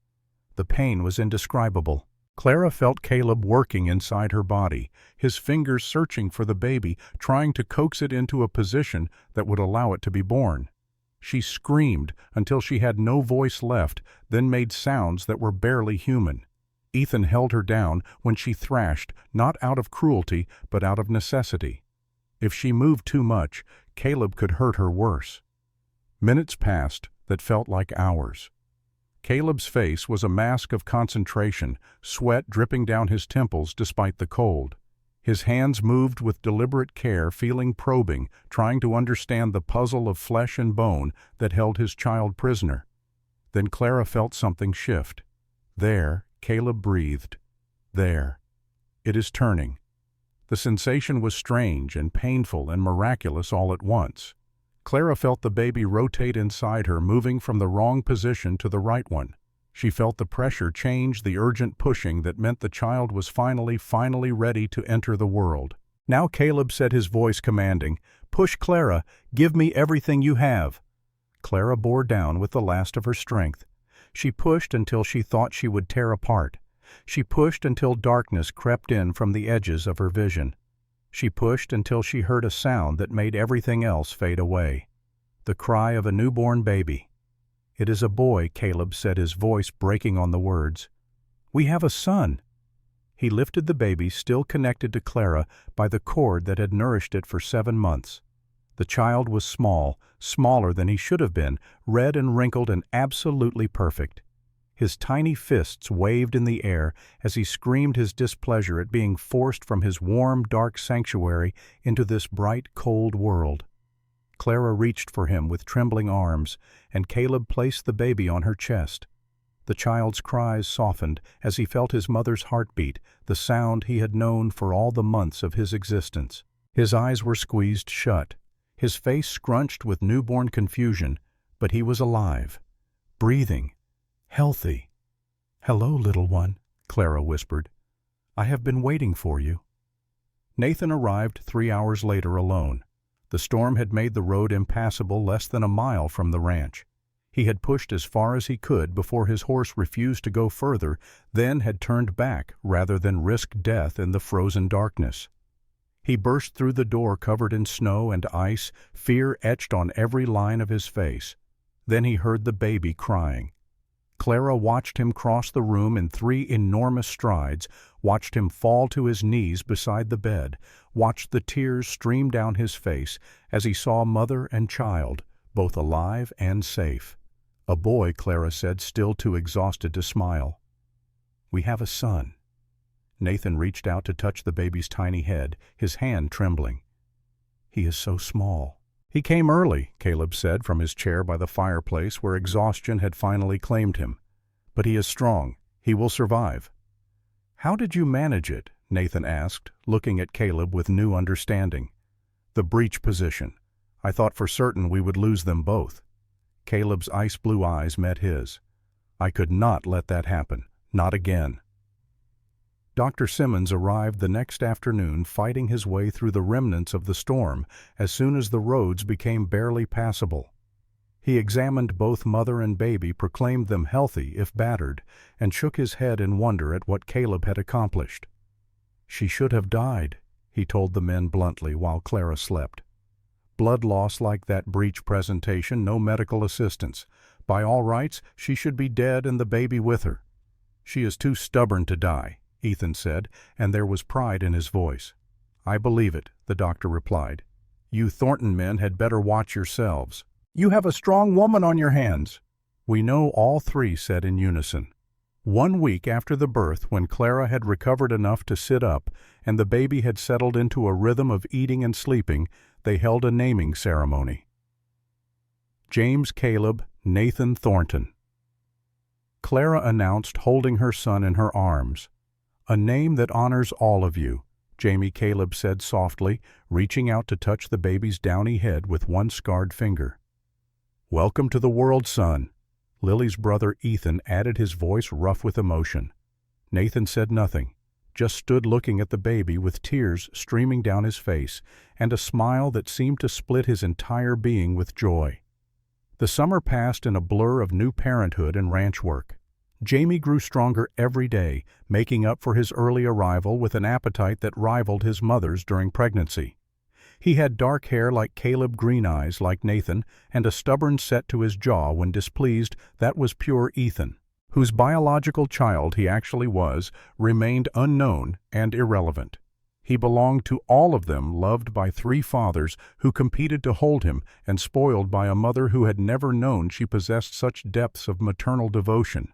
The pain was indescribable. Clara felt Caleb working inside her body, his fingers searching for the baby, trying to coax it into a position that would allow it to be born. She screamed until she had no voice left, then made sounds that were barely human. Ethan held her down when she thrashed, not out of cruelty, but out of necessity. If she moved too much, Caleb could hurt her worse. Minutes passed that felt like hours. Caleb's face was a mask of concentration, sweat dripping down his temples despite the cold. His hands moved with deliberate care, feeling probing, trying to understand the puzzle of flesh and bone that held his child prisoner. Then Clara felt something shift. There, Caleb breathed. There. It is turning. The sensation was strange and painful and miraculous all at once. Clara felt the baby rotate inside her, moving from the wrong position to the right one. She felt the pressure change, the urgent pushing that meant the child was finally ready to enter the world. Now Caleb said, his voice commanding, "Push, Clara, give me everything you have." Clara bore down with the last of her strength. She pushed until she thought she would tear apart. She pushed until darkness crept in from the edges of her vision. She pushed until she heard a sound that made everything else fade away. The cry of a newborn baby. "It is a boy," Caleb said, his voice breaking on the words. "We have a son." He lifted the baby, still connected to Clara by the cord that had nourished it for 7 months. The child was small, smaller than he should have been, red and wrinkled and absolutely perfect. His tiny fists waved in the air as he screamed his displeasure at being forced from his warm, dark sanctuary into this bright, cold world. Clara reached for him with trembling arms, and Caleb placed the baby on her chest. The child's cries softened as he felt his mother's heartbeat, the sound he had known for all the months of his existence. His eyes were squeezed shut, his face scrunched with newborn confusion, but he was alive, breathing, healthy. "Hello, little one," Clara whispered. "I have been waiting for you." Nathan arrived 3 hours later alone. The storm had made the road impassable less than a mile from the ranch. He had pushed as far as he could before his horse refused to go further, then had turned back rather than risk death in the frozen darkness. He burst through the door covered in snow and ice, fear etched on every line of his face. Then he heard the baby crying. Clara watched him cross the room in 3 enormous strides, watched him fall to his knees beside the bed, watched the tears stream down his face as he saw mother and child, both alive and safe. "A boy," Clara said, still too exhausted to smile. "We have a son." Nathan reached out to touch the baby's tiny head, his hand trembling. "He is so small." "He came early," Caleb said from his chair by the fireplace where exhaustion had finally claimed him. "But he is strong. He will survive." "How did you manage it?" Nathan asked, looking at Caleb with new understanding. "The breech position. I thought for certain we would lose them both." Caleb's ice-blue eyes met his. "I could not let that happen. Not again." Dr. Simmons arrived the next afternoon, fighting his way through the remnants of the storm as soon as the roads became barely passable. He examined both mother and baby, proclaimed them healthy if battered, and shook his head in wonder at what Caleb had accomplished. "She should have died," he told the men bluntly while Clara slept. "Blood loss like that breech presentation, no medical assistance. By all rights, she should be dead and the baby with her." "She is too stubborn to die," Ethan said, and there was pride in his voice. "I believe it," the doctor replied. "You Thornton men had better watch yourselves. You have a strong woman on your hands." "We know," all 3 said in unison. 1 week after the birth, when Clara had recovered enough to sit up and the baby had settled into a rhythm of eating and sleeping, they held a naming ceremony. James Caleb Nathan Thornton. Clara announced, holding her son in her arms. "A name that honors all of you," Jamie Caleb said softly, reaching out to touch the baby's downy head with one scarred finger. "Welcome to the world, son. Lily's brother Ethan added his voice rough with emotion. Nathan said nothing, just stood looking at the baby with tears streaming down his face and a smile that seemed to split his entire being with joy. The summer passed in a blur of new parenthood and ranch work. Jamie grew stronger every day, making up for his early arrival with an appetite that rivaled his mother's during pregnancy. He had dark hair like Caleb, green eyes like Nathan, and a stubborn set to his jaw when displeased that was pure Ethan. Whose biological child he actually was remained unknown and irrelevant. He belonged to all of them, loved by 3 fathers who competed to hold him, and spoiled by a mother who had never known she possessed such depths of maternal devotion.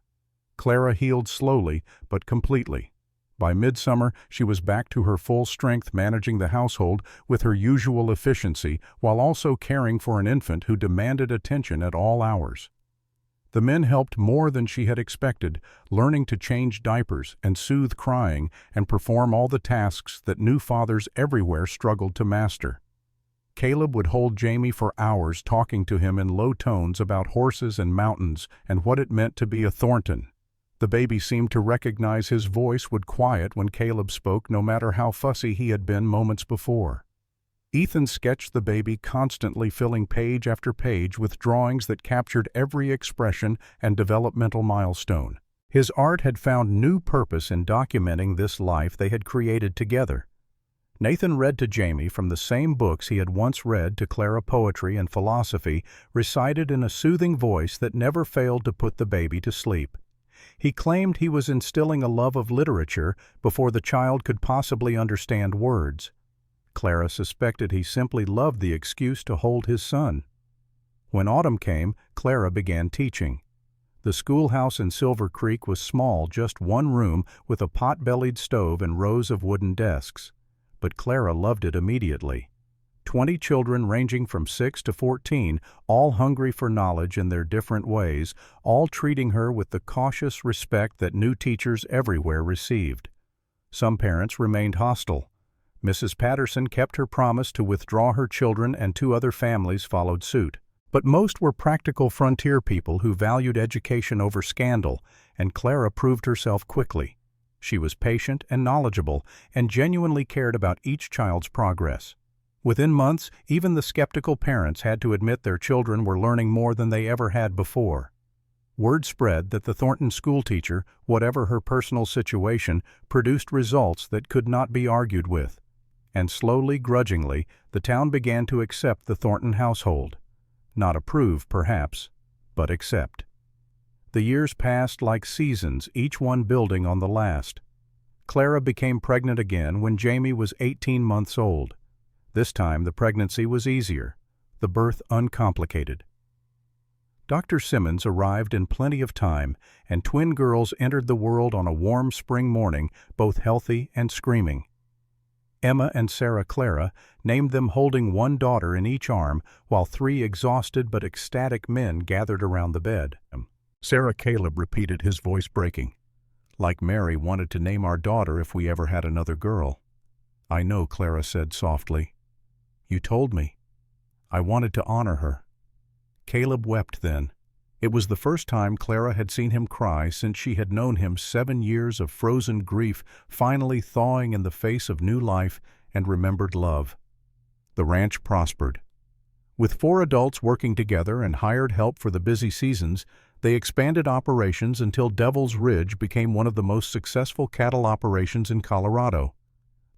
Clara healed slowly but completely. By midsummer, she was back to her full strength, managing the household with her usual efficiency while also caring for an infant who demanded attention at all hours. The men helped more than she had expected, learning to change diapers and soothe crying and perform all the tasks that new fathers everywhere struggled to master. Caleb would hold Jamie for hours, talking to him in low tones about horses and mountains and what it meant to be a Thornton. The baby seemed to recognize his voice would quiet when Caleb spoke, no matter how fussy he had been moments before. Ethan sketched the baby, constantly filling page after page with drawings that captured every expression and developmental milestone. His art had found new purpose in documenting this life they had created together. Nathan read to Jamie from the same books he had once read to Clara, poetry and philosophy, recited in a soothing voice that never failed to put the baby to sleep. He claimed he was instilling a love of literature before the child could possibly understand words. Clara suspected he simply loved the excuse to hold his son. When autumn came, Clara began teaching. The schoolhouse in Silver Creek was small, just one room with a pot-bellied stove and rows of wooden desks. But Clara loved it immediately. 20 children ranging from 6 to 14, all hungry for knowledge in their different ways, all treating her with the cautious respect that new teachers everywhere received. Some parents remained hostile. Mrs. Patterson kept her promise to withdraw her children, and 2 other families followed suit. But most were practical frontier people who valued education over scandal, and Clara proved herself quickly. She was patient and knowledgeable, and genuinely cared about each child's progress. Within months, even the skeptical parents had to admit their children were learning more than they ever had before. Word spread that the Thornton schoolteacher, whatever her personal situation, produced results that could not be argued with. And slowly, grudgingly, the town began to accept the Thornton household. Not approve, perhaps, but accept. The years passed like seasons, each one building on the last. Clara became pregnant again when Jamie was 18 months old. This time the pregnancy was easier, the birth uncomplicated. Dr. Simmons arrived in plenty of time, and twin girls entered the world on a warm spring morning, both healthy and screaming. Emma and Sarah Clara named them, holding one daughter in each arm, while 3 exhausted but ecstatic men gathered around the bed. Sarah Caleb repeated, his voice breaking. Like Mary wanted to name our daughter if we ever had another girl. I know, Clara said softly. You told me. I wanted to honor her. Caleb wept then. It was the first time Clara had seen him cry since she had known him. 7 years of frozen grief finally thawing in the face of new life and remembered love. The ranch prospered. With 4 adults working together and hired help for the busy seasons, they expanded operations until Devil's Ridge became one of the most successful cattle operations in Colorado.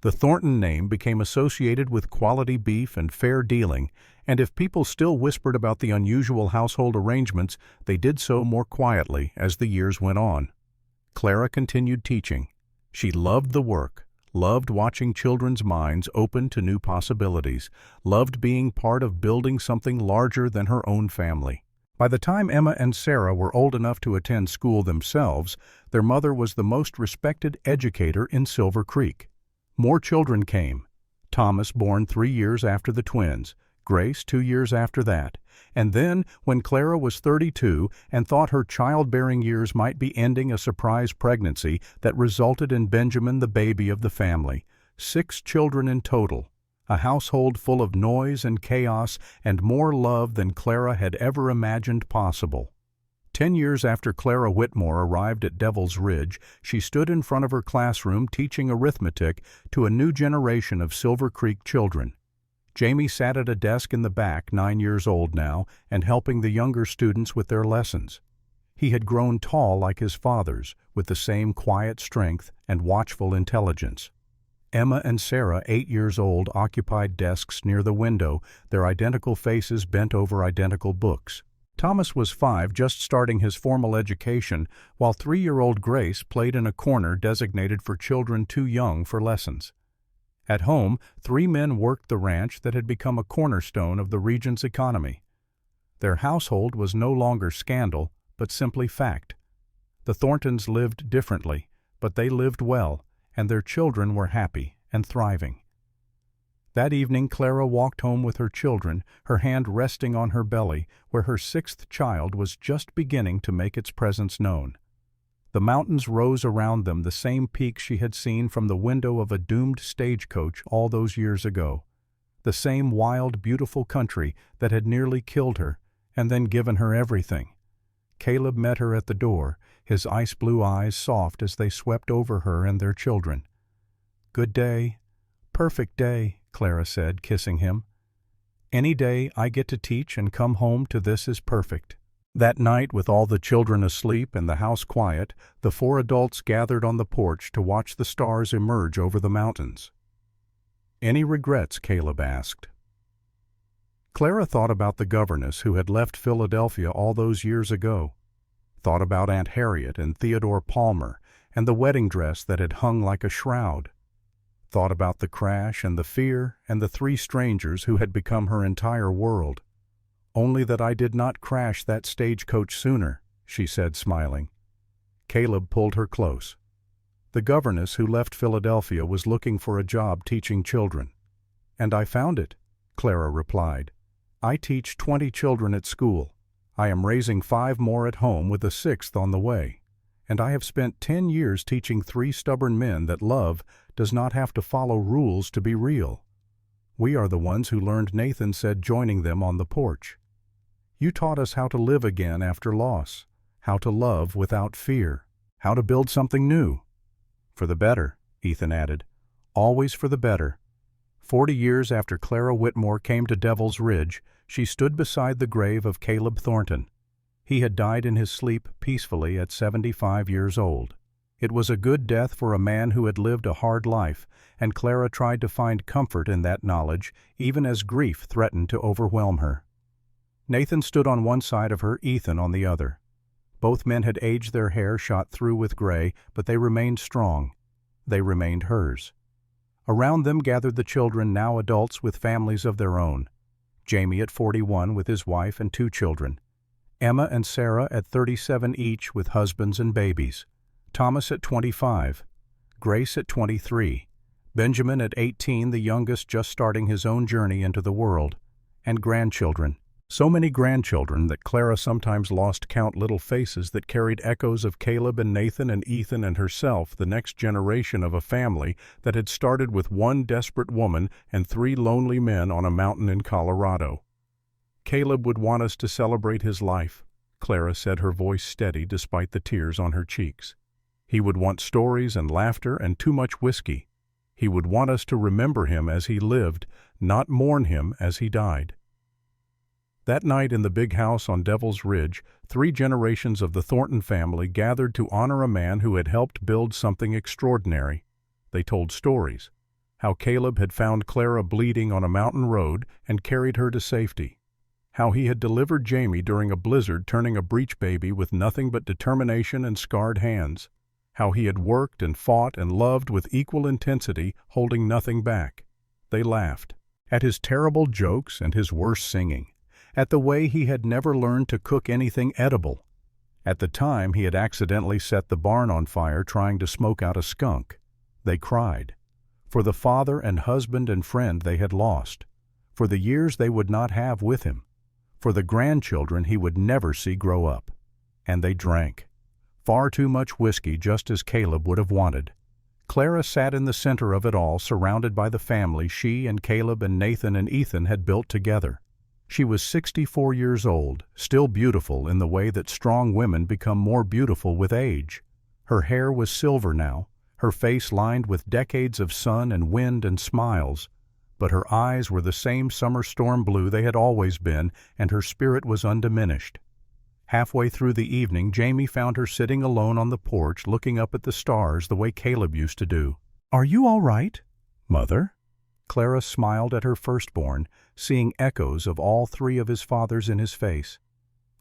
The Thornton name became associated with quality beef and fair dealing, and if people still whispered about the unusual household arrangements, they did so more quietly as the years went on. Clara continued teaching. She loved the work, loved watching children's minds open to new possibilities, loved being part of building something larger than her own family. By the time Emma and Sarah were old enough to attend school themselves, their mother was the most respected educator in Silver Creek. More children came. Thomas, born 3 years after the twins, Grace 2 years after that, and then, when Clara was 32 and thought her childbearing years might be ending, a surprise pregnancy that resulted in Benjamin, the baby of the family. 6 children in total, a household full of noise and chaos and more love than Clara had ever imagined possible. 10 years after Clara Whitmore arrived at Devil's Ridge, she stood in front of her classroom teaching arithmetic to a new generation of Silver Creek children. Jamie sat at a desk in the back, 9 years old now, and helping the younger students with their lessons. He had grown tall like his father's, with the same quiet strength and watchful intelligence. Emma and Sarah, 8 years old, occupied desks near the window, their identical faces bent over identical books. Thomas was 5, just starting his formal education, while 3-year-old Grace played in a corner designated for children too young for lessons. At home, 3 men worked the ranch that had become a cornerstone of the region's economy. Their household was no longer scandal, but simply fact. The Thorntons lived differently, but they lived well, and their children were happy and thriving. That evening Clara walked home with her children, her hand resting on her belly, where her 6th child was just beginning to make its presence known. The mountains rose around them, the same peaks she had seen from the window of a doomed stagecoach all those years ago. The same wild, beautiful country that had nearly killed her, and then given her everything. Caleb met her at the door, his ice-blue eyes soft as they swept over her and their children. "Good day. Perfect day," Clara said, kissing him. "Any day I get to teach and come home to this is perfect." That night, with all the children asleep and the house quiet, the 4 adults gathered on the porch to watch the stars emerge over the mountains. "Any regrets?" Caleb asked. Clara thought about the governess who had left Philadelphia all those years ago, thought about Aunt Harriet and Theodore Palmer and the wedding dress that had hung like a shroud, thought about the crash and the fear and the 3 strangers who had become her entire world. "Only that I did not crash that stagecoach sooner," she said, smiling. Caleb pulled her close. The governess who left Philadelphia was looking for a job teaching children. "And I found it," Clara replied. "I teach 20 children at school. I am raising 5 more at home with a 6th on the way. And I have spent 10 years teaching 3 stubborn men that love does not have to follow rules to be real. We are the ones who learned," Nathan said, joining them on the porch. "You taught us how to live again after loss, how to love without fear, how to build something new." "For the better," Ethan added. "Always for the better." 40 years after Clara Whitmore came to Devil's Ridge, she stood beside the grave of Caleb Thornton. He had died in his sleep peacefully at 75 years old. It was a good death for a man who had lived a hard life, and Clara tried to find comfort in that knowledge, even as grief threatened to overwhelm her. Nathan stood on one side of her, Ethan on the other. Both men had aged, their hair shot through with gray, but they remained strong. They remained hers. Around them gathered the children, now adults with families of their own. Jamie at 41 with his wife and 2 children. Emma and Sarah at 37 each with husbands and babies. Thomas at 25. Grace at 23. Benjamin at 18, the youngest, just starting his own journey into the world. And grandchildren. So many grandchildren that Clara sometimes lost count, little faces that carried echoes of Caleb and Nathan and Ethan and herself, the next generation of a family that had started with 1 desperate woman and 3 lonely men on a mountain in Colorado. "Caleb would want us to celebrate his life," Clara said, her voice steady despite the tears on her cheeks. "He would want stories and laughter and too much whiskey. He would want us to remember him as he lived, not mourn him as he died." That night in the big house on Devil's Ridge, 3 generations of the Thornton family gathered to honor a man who had helped build something extraordinary. They told stories. How Caleb had found Clara bleeding on a mountain road and carried her to safety. How he had delivered Jamie during a blizzard, turning a breech baby with nothing but determination and scarred hands. How he had worked and fought and loved with equal intensity, holding nothing back. They laughed. At his terrible jokes and his worse singing. At the way he had never learned to cook anything edible. At the time he had accidentally set the barn on fire trying to smoke out a skunk. They cried. For the father and husband and friend they had lost. For the years they would not have with him. For the grandchildren he would never see grow up. And they drank. Far too much whiskey, just as Caleb would have wanted. Clara sat in the center of it all, surrounded by the family she and Caleb and Nathan and Ethan had built together. She was 64 years old, still beautiful in the way that strong women become more beautiful with age. Her hair was silver now, her face lined with decades of sun and wind and smiles, but her eyes were the same summer storm blue they had always been, and her spirit was undiminished. Halfway through the evening, Jamie found her sitting alone on the porch looking up at the stars the way Caleb used to do. "Are you all right, Mother?" Clara smiled at her firstborn, seeing echoes of all three of his fathers in his face.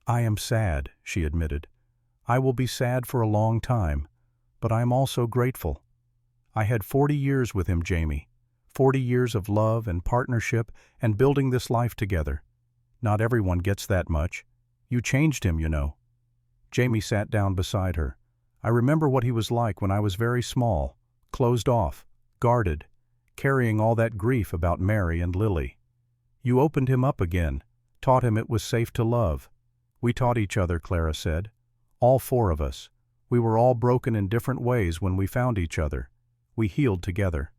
"I am sad," she admitted. "I will be sad for a long time, but I am also grateful. I had 40 years with him, Jamie. 40 years of love and partnership and building this life together. Not everyone gets that much. You changed him, you know." Jamie sat down beside her. "I remember what he was like when I was very small, closed off, guarded, carrying all that grief about Mary and Lily. You opened him up again, taught him it was safe to love. We taught each other," Clara said. "All four of us. We were all broken in different ways when we found each other. We healed together."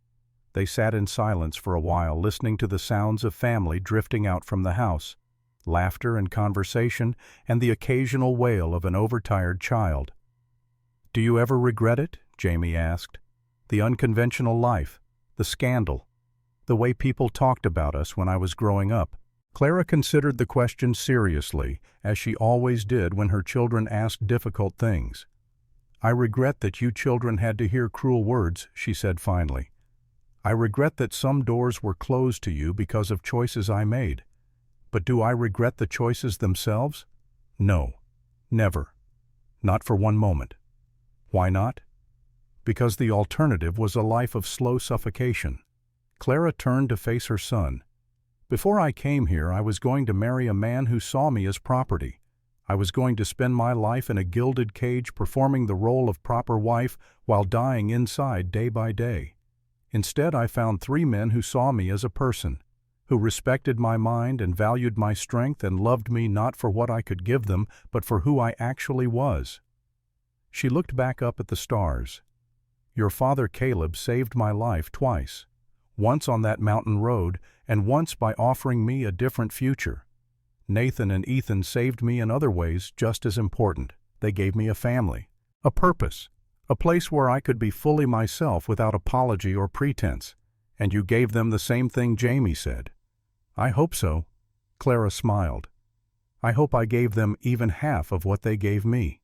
They sat in silence for a while, listening to the sounds of family drifting out from the house, laughter and conversation, and the occasional wail of an overtired child. "Do you ever regret it?" Jamie asked. "The unconventional life, the scandal, the way people talked about us when I was growing up?" Clara considered the question seriously, as she always did when her children asked difficult things. "I regret that you children had to hear cruel words," she said finally. "I regret that some doors were closed to you because of choices I made. But do I regret the choices themselves? No, never. Not for one moment. Why not? Because the alternative was a life of slow suffocation." Clara turned to face her son. "Before I came here, I was going to marry a man who saw me as property. I was going to spend my life in a gilded cage performing the role of proper wife while dying inside day by day. Instead, I found three men who saw me as a person, who respected my mind and valued my strength and loved me not for what I could give them, but for who I actually was." She looked back up at the stars. "Your father Caleb saved my life twice, once on that mountain road and once by offering me a different future. Nathan and Ethan saved me in other ways just as important. They gave me a family, a purpose, a place where I could be fully myself without apology or pretense. And you gave them the same thing," Jamie said. "I hope so." Clara smiled. "I hope I gave them even half of what they gave me."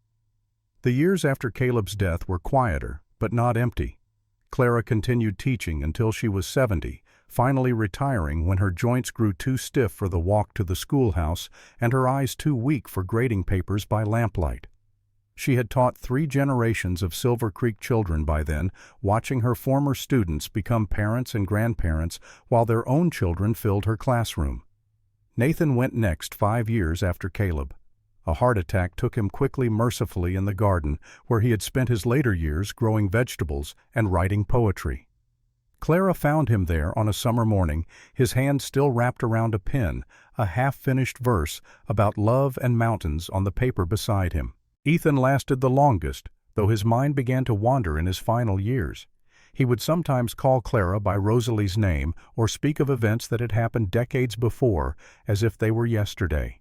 The years after Caleb's death were quieter, but not empty. Clara continued teaching until she was 70, finally retiring when her joints grew too stiff for the walk to the schoolhouse and her eyes too weak for grading papers by lamplight. She had taught 3 generations of Silver Creek children by then, watching her former students become parents and grandparents while their own children filled her classroom. Nathan went next 5 years after Caleb. A heart attack took him quickly mercifully in the garden, where he had spent his later years growing vegetables and writing poetry. Clara found him there on a summer morning, his hand still wrapped around a pen, a half-finished verse about love and mountains on the paper beside him. Ethan lasted the longest, though his mind began to wander in his final years. He would sometimes call Clara by Rosalie's name or speak of events that had happened decades before, as if they were yesterday.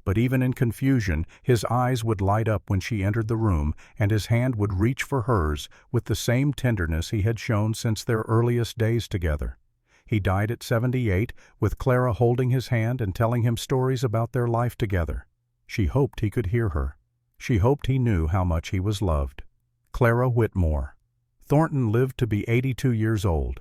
But even in confusion, his eyes would light up when she entered the room, and his hand would reach for hers with the same tenderness he had shown since their earliest days together. He died at 78, with Clara holding his hand and telling him stories about their life together. She hoped he could hear her. She hoped he knew how much he was loved. Clara Whitmore. Thornton lived to be 82 years old.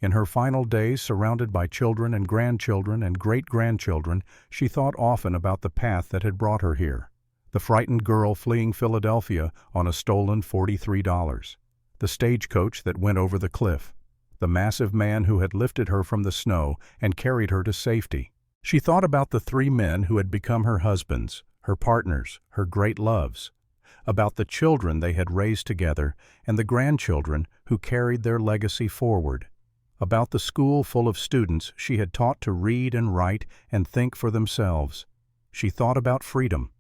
In her final days, surrounded by children and grandchildren and great-grandchildren, she thought often about the path that had brought her here. The frightened girl fleeing Philadelphia on a stolen $43. The stagecoach that went over the cliff. The massive man who had lifted her from the snow and carried her to safety. She thought about the 3 men who had become her husbands, her partners, her great loves. About the children they had raised together and the grandchildren who carried their legacy forward. About the school full of students she had taught to read and write and think for themselves. She thought about freedom.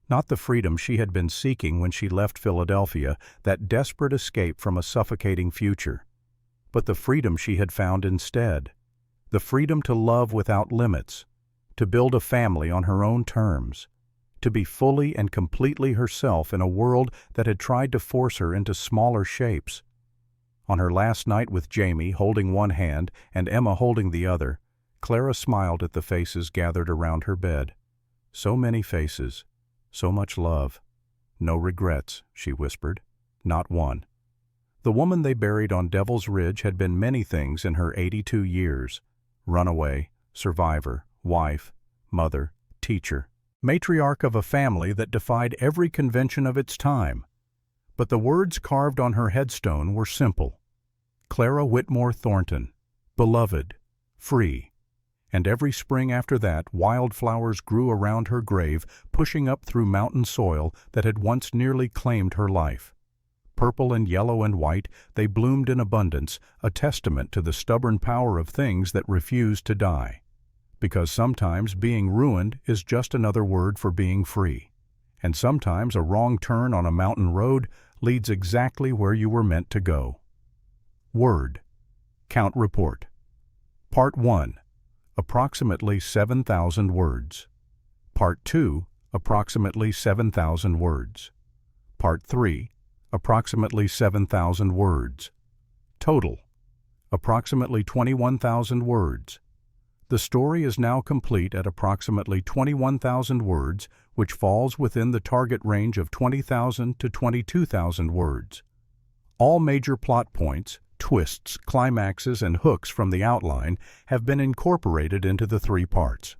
Not the freedom she had been seeking when she left Philadelphia, that desperate escape from a suffocating future. But the freedom she had found instead. The freedom to love without limits. to build a family on her own terms, to be fully and completely herself in a world that had tried to force her into smaller shapes. On her last night with Jamie holding one hand and Emma holding the other, Clara smiled at the faces gathered around her bed. So many faces, so much love. No regrets, she whispered. Not one. The woman they buried on Devil's Ridge had been many things in her 82 years. Runaway, survivor, wife, mother, teacher, matriarch of a family that defied every convention of its time. But the words carved on her headstone were simple. Clara Whitmore Thornton, beloved, free. And every spring after that, wildflowers grew around her grave, pushing up through mountain soil that had once nearly claimed her life. Purple and yellow and white, they bloomed in abundance, a testament to the stubborn power of things that refuse to die. Because sometimes being ruined is just another word for being free. And sometimes a wrong turn on a mountain road leads exactly where you were meant to go. Word. Count report. Part 1. Approximately 7,000 words. Part 2. Approximately 7,000 words. Part 3. Approximately 7,000 words. Total. Approximately 21,000 words. The story is now complete at approximately 21,000 words, which falls within the target range of 20,000 to 22,000 words. All major plot points, twists, climaxes, and hooks from the outline have been incorporated into the 3 parts.